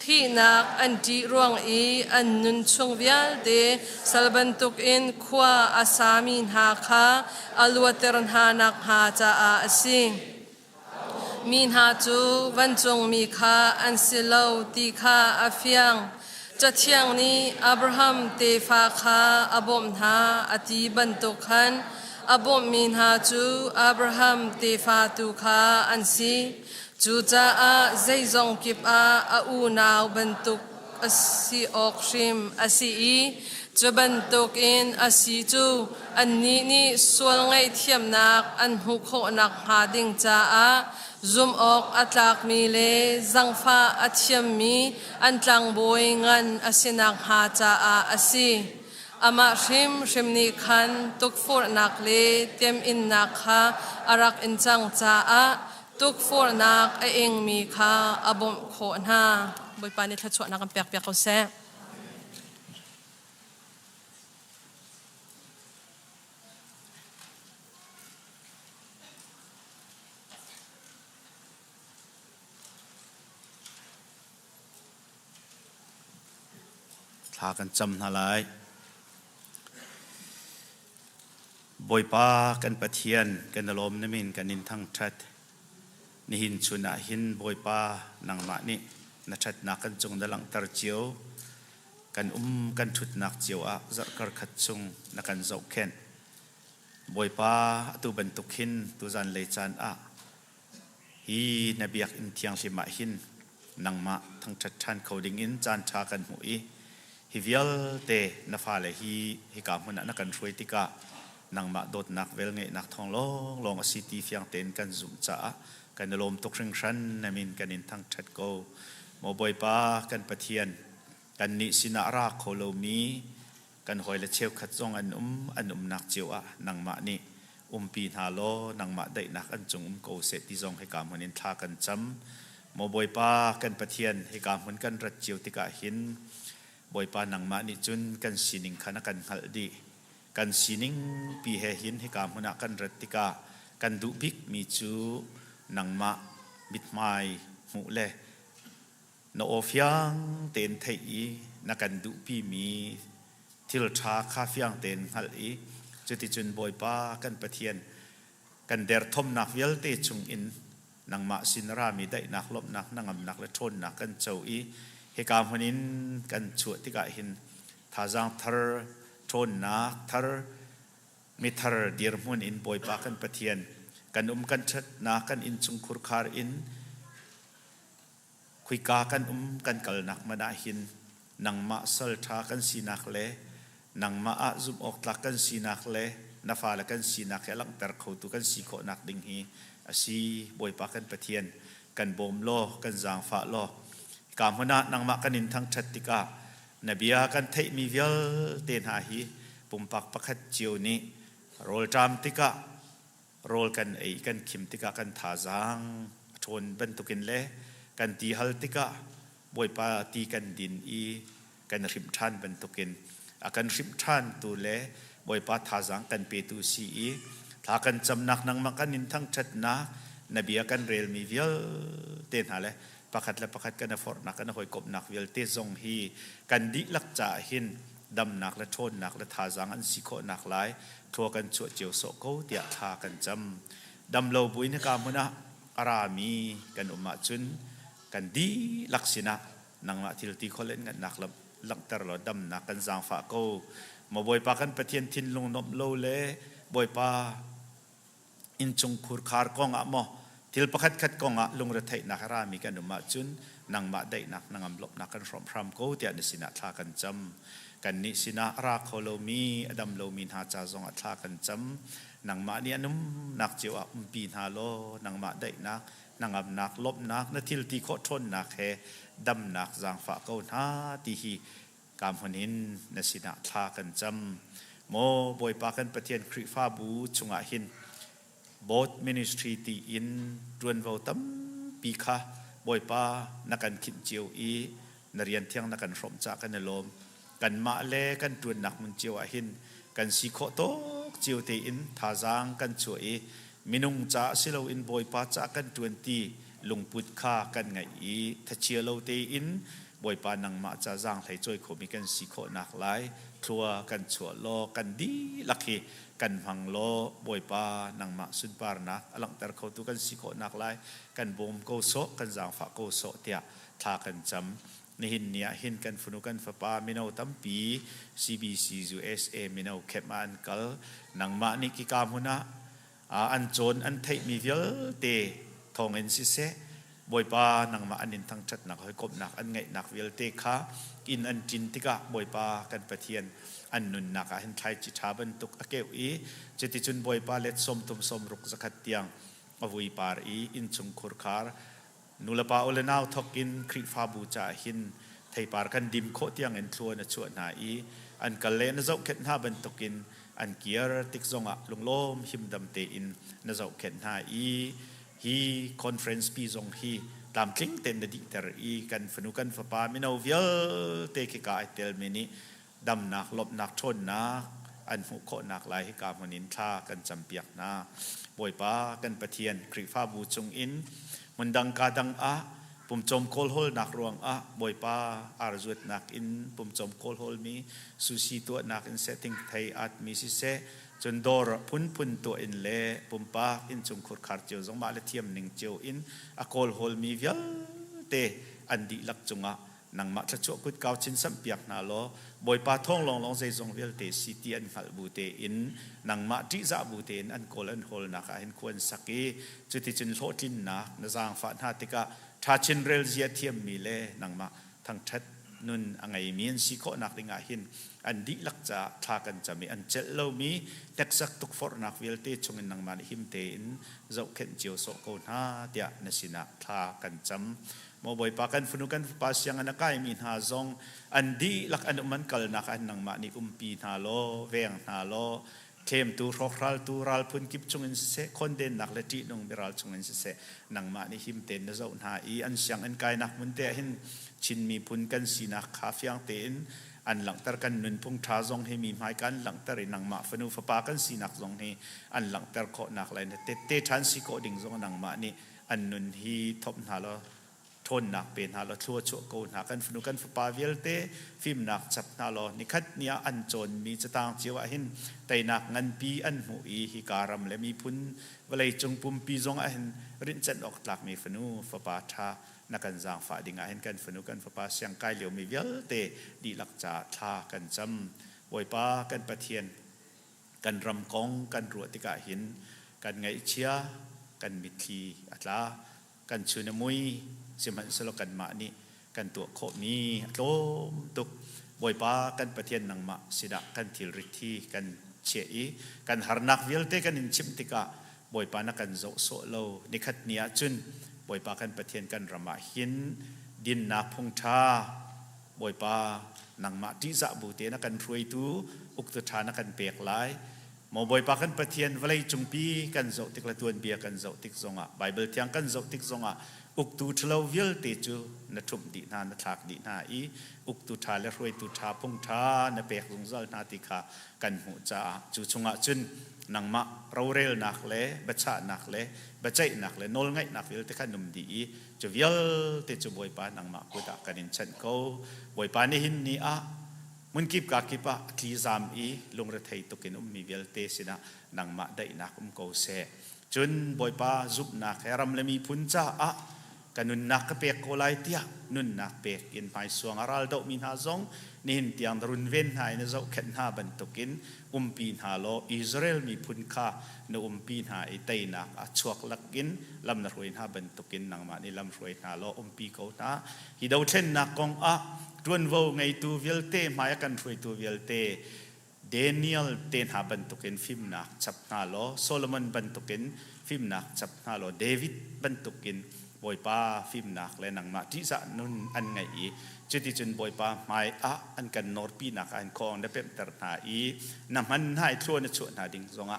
ที่นักอันจีรวงอีอันนุนชงวิลเดสัลบันตุกอินขวาอาสามินหาคาอลวเตรนหานักหาจาอาสิมินหาจูวันจงมีคาอันสิเลาตีคาอาเฟียง จะเที่ยงนี้อับราฮัมเตฟาคาอบอมหาอธิบันตุขันอบอมมินหาจูอับราฮัมเตฟาตุคาอันซีจูจ้าอาใจจงกิบอาอูนาวบันตุกอสีออกชิมอสีอีจะบันตุกอินอสีจูอันนี้นี่ส่วนไงเทียมนักอันหุกโขนักหาดิ่งจ้าอาซุมออกอัตลักมีเลจังฟ้าอัตเทียมมีอันตังบวยงันอสินักหาจ้าอาอสีอามาชิมนิคันตุกฟูนักเลเต็มอินนักฮาอารักอินจังจ้าอาตุกฟูนักเองมีค่าอบมโขนาบอยปานิทัชวนักเปียกเปียกเขาแซ่ทากันจำนาลายบอยปากันปะเทียนกันอารมณ์นมินกันนินทั้งชัดนิหินชุนาหินบอยปานังมานินัชัดนักกันจงดลังตรเจียวกันกันชุดนักเจียวอะจักรขัดจงนักกันเจ้าเข็นบอยปาตูบรรทุกหินตูจันเลยจันอะฮีนบียกอินเทียงชิมาหินนังมาทั้งชัดชันเขาดิ่งอินจันชากันหุยฮิวิลเตนฟ้าเลยฮิกามันนักกันช่วยติกานังมาโดดนักเวลเงนักทองลองสิตีเฟียงเต็นกันจุ่มจ้ากันลมตกชิงชันนามินกันอินทั้งชัดโกโมบอยปากันปะเทียนกันนิสินาราโคโลมีกันหอยละเชวขัดจงอันนักเจียวนังมานี่ปีนาโลนังมาได้นักอันจงโกเสติจงให้กามันอินทากันจำโมบอยปากันปะเทียนให้กามันกันรัดเจียวติกาหินบอยปานังมานี่จุนกันสินิงขณะกันหัลดีกันสินิงปีเฮหินให้กามันกันรัดติกากันดุบิกมีจูนังมาบิดไม้หมูเล่นโอฟยังเต็นไทยนักกันดุปีมีทิลชาคาฟยังเต็นหัลอีจุดที่จุนบอยปากันปะเทียนกันเดรทมนักเวลเตจุงอินนังมาสินรามีได้นักลบนักนังนักและชนนักกันเจ้าอีเหตุการณ์นี้กันชวดที่กะเห็นท่าจังทาร์ชนนักทาร์มิทาร์เดียร์มุนอินบอยปากันปะเทียนกันกันชัดนักกันอินจุงคุรคาร์อินคุยกากันกันกัลนักมาได้หินนังมาสัลทากันสีนักเล่นังมาอาซุมออกตลักกันสีนักเล่นาฟาลกันสีนักเลังแต่เขาตุกันสีโคนักดิ่งฮีอาศีบอยปากันปะเทียนกันบ่มโลกันจางฟ้าโลกามหน้านังมากันอินทั้งชัดติกานบียากันเทมีเวลเตนหาฮีปุ่มปักปักขัดเจียวนี้โรลจามติกาโรลกันกันขิมติกากันท่าจางชนบรรทุกินเล่กันตีฮัลติกาบอยปาตีกันดินกันริมชันบรรทุกินกันริมชันตัวเล่บอยปาท่าจางกันเปตูซีถ้ากันจำนักนังมากันอินทั้งชัดนะนบียากันเรลมีเวลเตนหาเล่ปักขัดและปักขัดกันฟอร์นักกันหอยกบนักเวลเตซงฮีกันดิลักจ่าหินดำนักและชนนักและท่าจางอันสิโคนักหลายทัวกันชวดเจียวโซโกเตียทากันจำดำโลบุยนกามุนะอารามีกันมาจุนกันดีลักษณะนังมาทิลตีคนเล่นกันนักลักตลอดดำนักกันจางฝาโกมาบอยปากันปะเทียนทินลงนบโลเล่บอยปาอินจงคูร์คาร์กองอะโมทิลปะคัดคัดกองอะลงระเทนักอารามีกันมาจุนนังมาได้นักนังอำลบนักกันพร้อมโกเตียนิสินะทากันจำกันนิสินะราโคโลมีอดัมโลมินหาจาจงอัตลากันจำนังมาเนี่ยนุ่มนักเจียวปีนาโลนังมาได้นักนังอับนักลบนักนทิลตีโคทนนักเฮดำนักจางฝากเกาหน้าตีฮีกามหนินนสินะทากันจำโมบอยปากันปะเทียนคริฟ้าบูชุงอาหินบอดมินิสทรีตีอินรวนเวลตัมปีค่ะบอยปานักกันขินเจียวอีนเรียนเที่ยงนักกันสมจากกันในลมกันมาเล่กันตรวนหนักมันเจียวหินกันสีโคโตเจียวเตอินท่าจางกันช่วยมินุงจ่าสิเราอินบอยปาจากกันตรวนตีลงปุดค่ากันไงถ้าเชียเราเตอินบอยปานังมาจ่าจางไหลจ่อยขมีกันสีโคหนักหลายทัวกันชัวโลกันดีลักเฮกันพังโลบอยปานังมาสุนปาร์นักอลังแต่เขาตุกันสีโคหนักหลายกันบ่มโกโซกันจางฝากโกโซเตียทากันจำ ในหินเนี่ยหินกันฝนุกันฟ้าไม่เอาตั้มปี CBC USA ไม่เอาเข้มอันกัลนังมานี่กิกามุนะอันโจนอันไทยมีเยอะเตะทองเอ็นซิเซบอยปานังมาอันนินทั้งชัดหนักให้กบหนักอันไงหนักเวลเตะขาอินอันจินติกะบอยปากันประเทียนอันนุนนักเห็นไทยจิตาบันตุกอเกวอีจะติจุนบอยปาเล็ดสมตุมสมรุกสักเตียงอวุยปารีอินจุงคุรคาร์นุลปาโอเลนาวทอกินคริฟาบูจาหินไทยปาร์กันดิมโคเตียงเอ็นทัวนะชวนนาอีอันกัลเลนเจ้าเข็นหาบันตุกินอันเกียร์ติกซงะลงโลมหิมดำเตอินนะเจ้าเข็นหาอีฮีคอนเฟรนซ์ปีซงฮีตามคลิงเต็นดิเตอร์อีกันฝนุกันฟ้าไม่เอาเยอะเตะกิกาเตลมินิดำหนักลบหนักชนนักอันหุโคหนักหลายให้กามันอินท่ากันจำเปียกนาบอยป้ากันประเทียนคริฟ้าบูจงอินมันดังกาดังปุ่มจมโคลโฮลหนักรวงบอยป้าอารจุดหนักอินปุ่มจมโคลโฮลมีซูซีตัวหนักอินเซตติ้งไทยอัดมีซิเซจนดอร์พุนตัวอินเล่ปุ่มป้าอินจงขุดขาดเจียวจงมาเลเทียมหนึ่งเจียวอินโคลโฮลมีเวียเตอันดีลักจงนังมาจะช่วยกุดเกาชินสัมเปียกนาโลบอยปาท่องลองใจทรงเวลเตสิตีอันขัลบูเตอินนังมาจิจะบูเตอินอันโกลันโฮลนักเห็นควรสักกีจุดที่จินโลทินนักนจางฝันหาติกาถ้าชินเรลเจียเทียมมีเล่นังมาทั้งชัดนุนอังไงมีอันสิโคนักดิงาหินอันดีลักจะทากันจะมีอันเจลโลมีเด็กสักตุกฟอร์นักเวลเตชงนังมาหิมเตอินเจ้าเข็นเจียวโซโกนาเดียนสินะทากันจำมอบอยปากันฝนุกันฟ้าเสียงอันนักายมีนาซงอันดีลักอันมันกัลนักอันนังมานี่ปีนาโลเวียงนาโลเทมตูรอกรัลตูรัลพุนกิบจงอินเสคนเด่นนักเลจีนงเบรัลจงอินเสนังมานี่หิมเตนนะเจ้าหน้าอีอันเสียงอันกายนักมุนเตะเห็นชินมีพุนกันสีนักคาเฟียงเตนอันหลังตระกันนุนพงท้าซงให้มีหมายกันหลังตระนังมาฝนุฟ้ากันสีนักซงให้อันหลังตระโคนักเลยนะเตชันสิโคดิ่งซงนังมานี่อันนุนฮีทบนาโลทนนักเป็นหาเราทั่วชั่วโกนหากันฝนุกันฟ้าเวลเตฟิมนักจับนาโลนิคัดเนียอันโจนมีจะต่างเจียวหินแต่นักเงินปีอันหูอีฮิการัมและมีพุนเวลาจงปุ่มปีจงหินรินจันออกหลักมีฝนุฟ้าทานักกันจางฝ่าดิ่งหินกันฝนุกันฟ้าเสียงกายเหลียวมีเวลเตดีหลักจ่าทากันจำบอยป้ากันประเทียนกันรำกองกันรัวติกาหินกันไงเชียกันมิทีอัตลากันชูนมุยเสียมันสโลกันมานี่กันตัวโคมีโลมตุกบอยป้ากันประเทียนนังมาสิดากันทิลริทีกันเชียกันหานักเวลเตกันอินชิมติกาบอยป้านักกันโจโซโลนิคัดเนียจุนบอยป้ากันประเทียนกันรำมาหินดินนาพงชาบอยป้านังมาที่จะบูเตนักกันรวยตูอุกตุชานักกันเปียกไหลมอบอยปากันประเทียนวลัยจุงปีกันโจติกละตัวนเบียกันโจติกซงะไบเบิลเทียงกันโจติกซงะอุกตูทลาวเวลเตจูนัทุมดีนานัทักดีนาอีอุกตูทาและรวยตูทาพงทานเปียกลงซอลนาติกากันหูจ่าจูชงะจุนนังมาเราเรลนักเล่บัชะนักเล่บัจใจนักเล่นอลไงนักเวลเตขันนุมดีจูเวลเตจูบอยปานังมากุดากันอินเชนโกบอยปานี่หินนี่มันกิบกากิปะทีซามอีลงระไทยตุกินมีเวลเตสินะนังมาได้นักโกเซจนบอยปาจุบนักรำเลมีพุนจ้ากันนุนนักเปียกโกไลเตียนุนนักเปียกอินไปสวงอาราลดอกมินฮาซงนี่หินเตียงรุนเวนหายนเจ้าเข็นหาบันตุกินปีนหาโลอิสราเอลมีพุนคานปีนหาไอเตยนักชวกลักกินลำนรวยหาบันตุกินนังมานี่ลำรวยหาโลปีเขาหน้าฮิดาวเช่นนักกองทวนว่าไงตัวเวลเตมาอยกันช่วยตัวเวลเตเดนิเอลเตนหาบันตุกินฟิมนักจับนาโลโซโลมอนบันตุกินฟิมนักจับนาโลเดวิดบันตุกินบอยป้าฟิมนักและนังมาที่จะนุนอันไงจุดที่จุนบอยป้าไม่อันกันนอร์ปีนักอันคองได้เป็นตระหนาน้ำมันให้ทั่วในช่วงนาดิ่งซง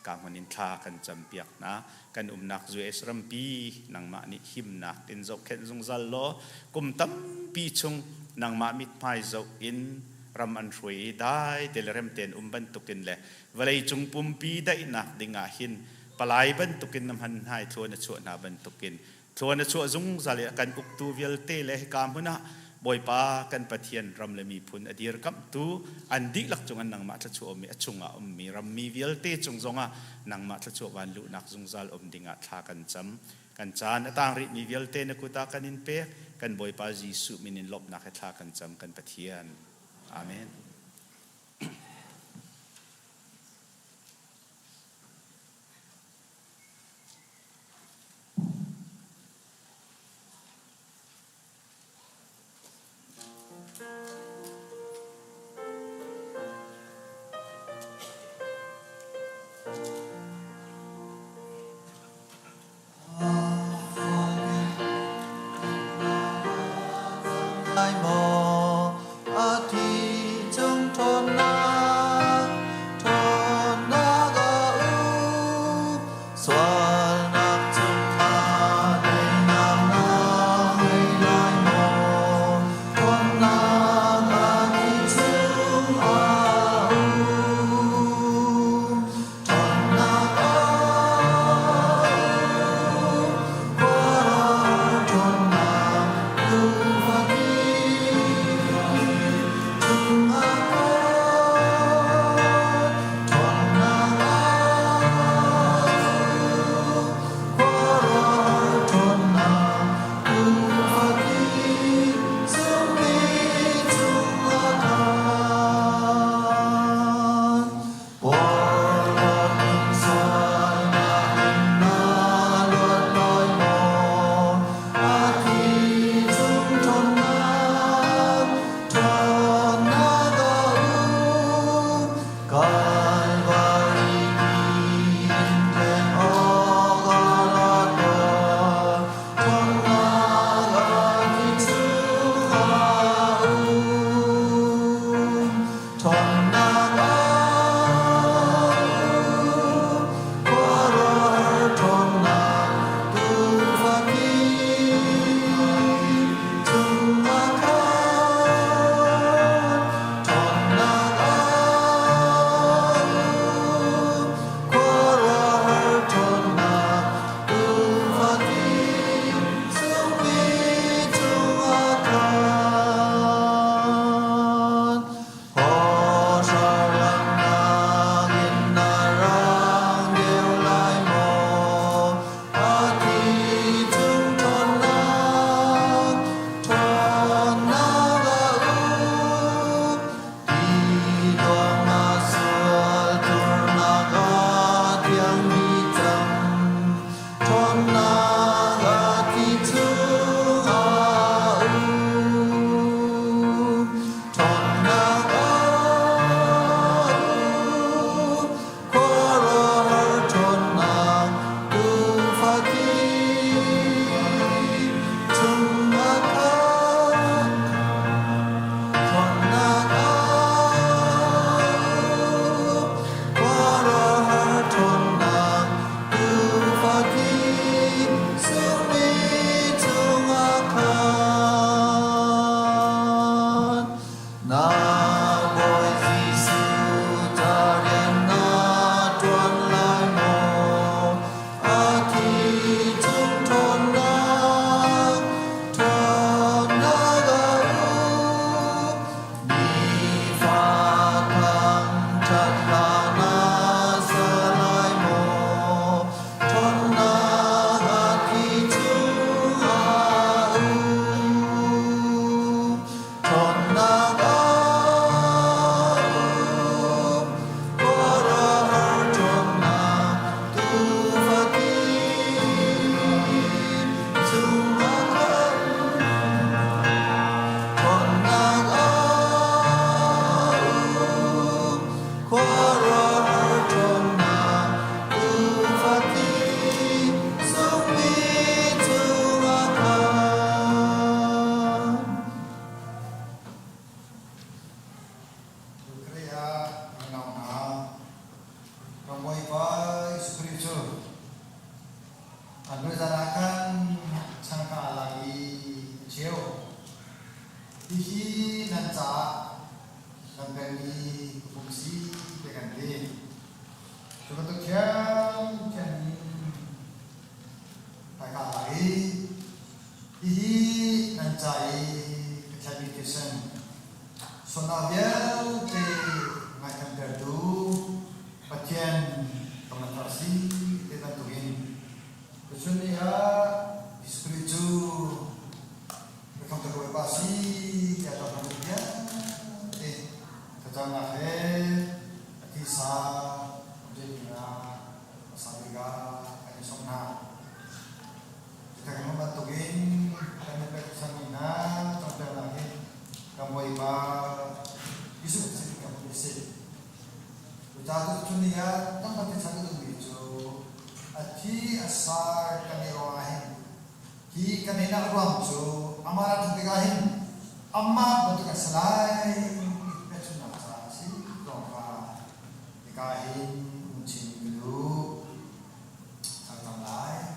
กางมันอินทากันจำเปียกนะกันนักจูเอสรัมปีนังมานิหิมนักอินจบเข็นซงซัลโลกุมตั้มปีชงนังมามิดไพจบอินรำอันรวยได้เดลเรมเตนบันตุกินเลยเวลาจงปุ่มปีได้นักดิ่งหินปลายบันตุกินน้ำมันให้ทั่วในช่วงนาบันตุกินทัวร์ในช่วงจงซัลกันอุกตูเวลเตเลกามพุนะบอยป้ากันประเทียนรำเลมีพุนอดีรกับตูอันดีลักจงอันนังมาทัชวมีจงมีรำมีเวลเตจงงนังมาทัชววันลุนักจงซัลดิ่งทากันจำกันจานต่างริมีเวลเตนกุตากันอินเป กันบอยปาจีสุมินินลบนักทากันจำกันปะเทียนอาเมน Kamu iba isu sih kamu isi. Jatuh dunia tempat yang sangat lucu. Ati asar kami orang hi kami nak ruang jo amaran tigahin amma bentuk selai itu nak sih doa tigahin Chim dulu tentang lain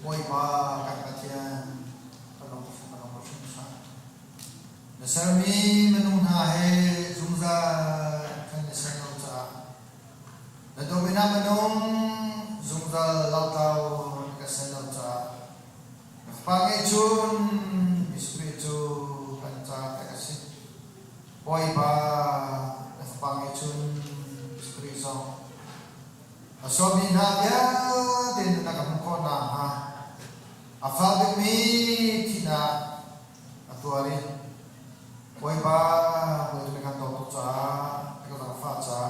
moi ba kan katian tolong susah nasami menunha he zumza kan nesang ta nadomina menung zumza lautau kasenau ta Pagi jun espiritu panca kasih, boy ba pagi jun espiritu, asobi naga den nakamukon na ha, afal demi tidak atuari, boy ba boy dengan dokter ca, dengan faca,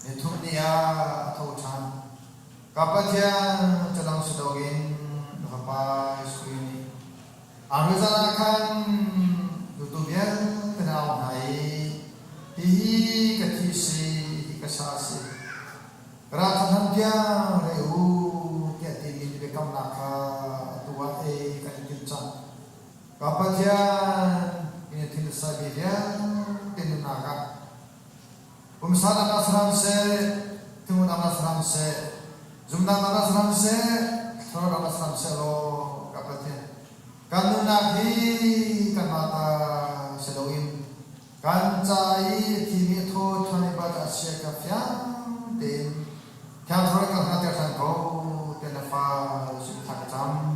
itu dia atau can, kapan sedang sedogin apa ini? Aruzana kan tutubian kenal hai, hihi ketisi kesasi. Kerana dia reu dia tinggi di Hmannak tua kan kincang. Kapan ini tidak sahaja tidak naga. Pemisah nasran se, temu nasran se, jumlah nasran se. Kalau dalam Islam selo kapatnya, kan nabi kan mata seloim, kan cai timi thot thani baca asyik kafian, dan tiang thore kan hati akan kau dan apa sudah takjam.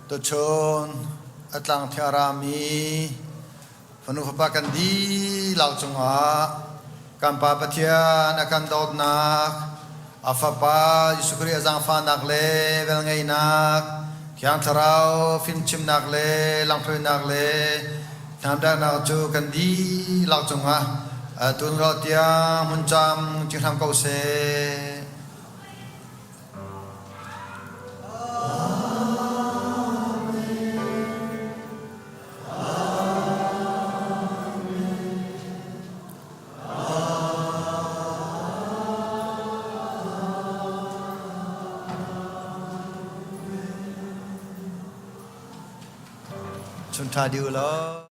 ตัวชนอัตลังเทารามีพนุพปากันดีเหล่าจงหะกัมปาปะเทียนักันดอดนักอาฟาปายิสุครีจังฟานักเลเวลไงนักขยังทราวฟินชิมนักเลลังพลุนักเลทำได้นักจูกันดีเหล่าจงหะตุนเราเตียมุนจำจึงทำเกาเสชุนทาดิวแล้ว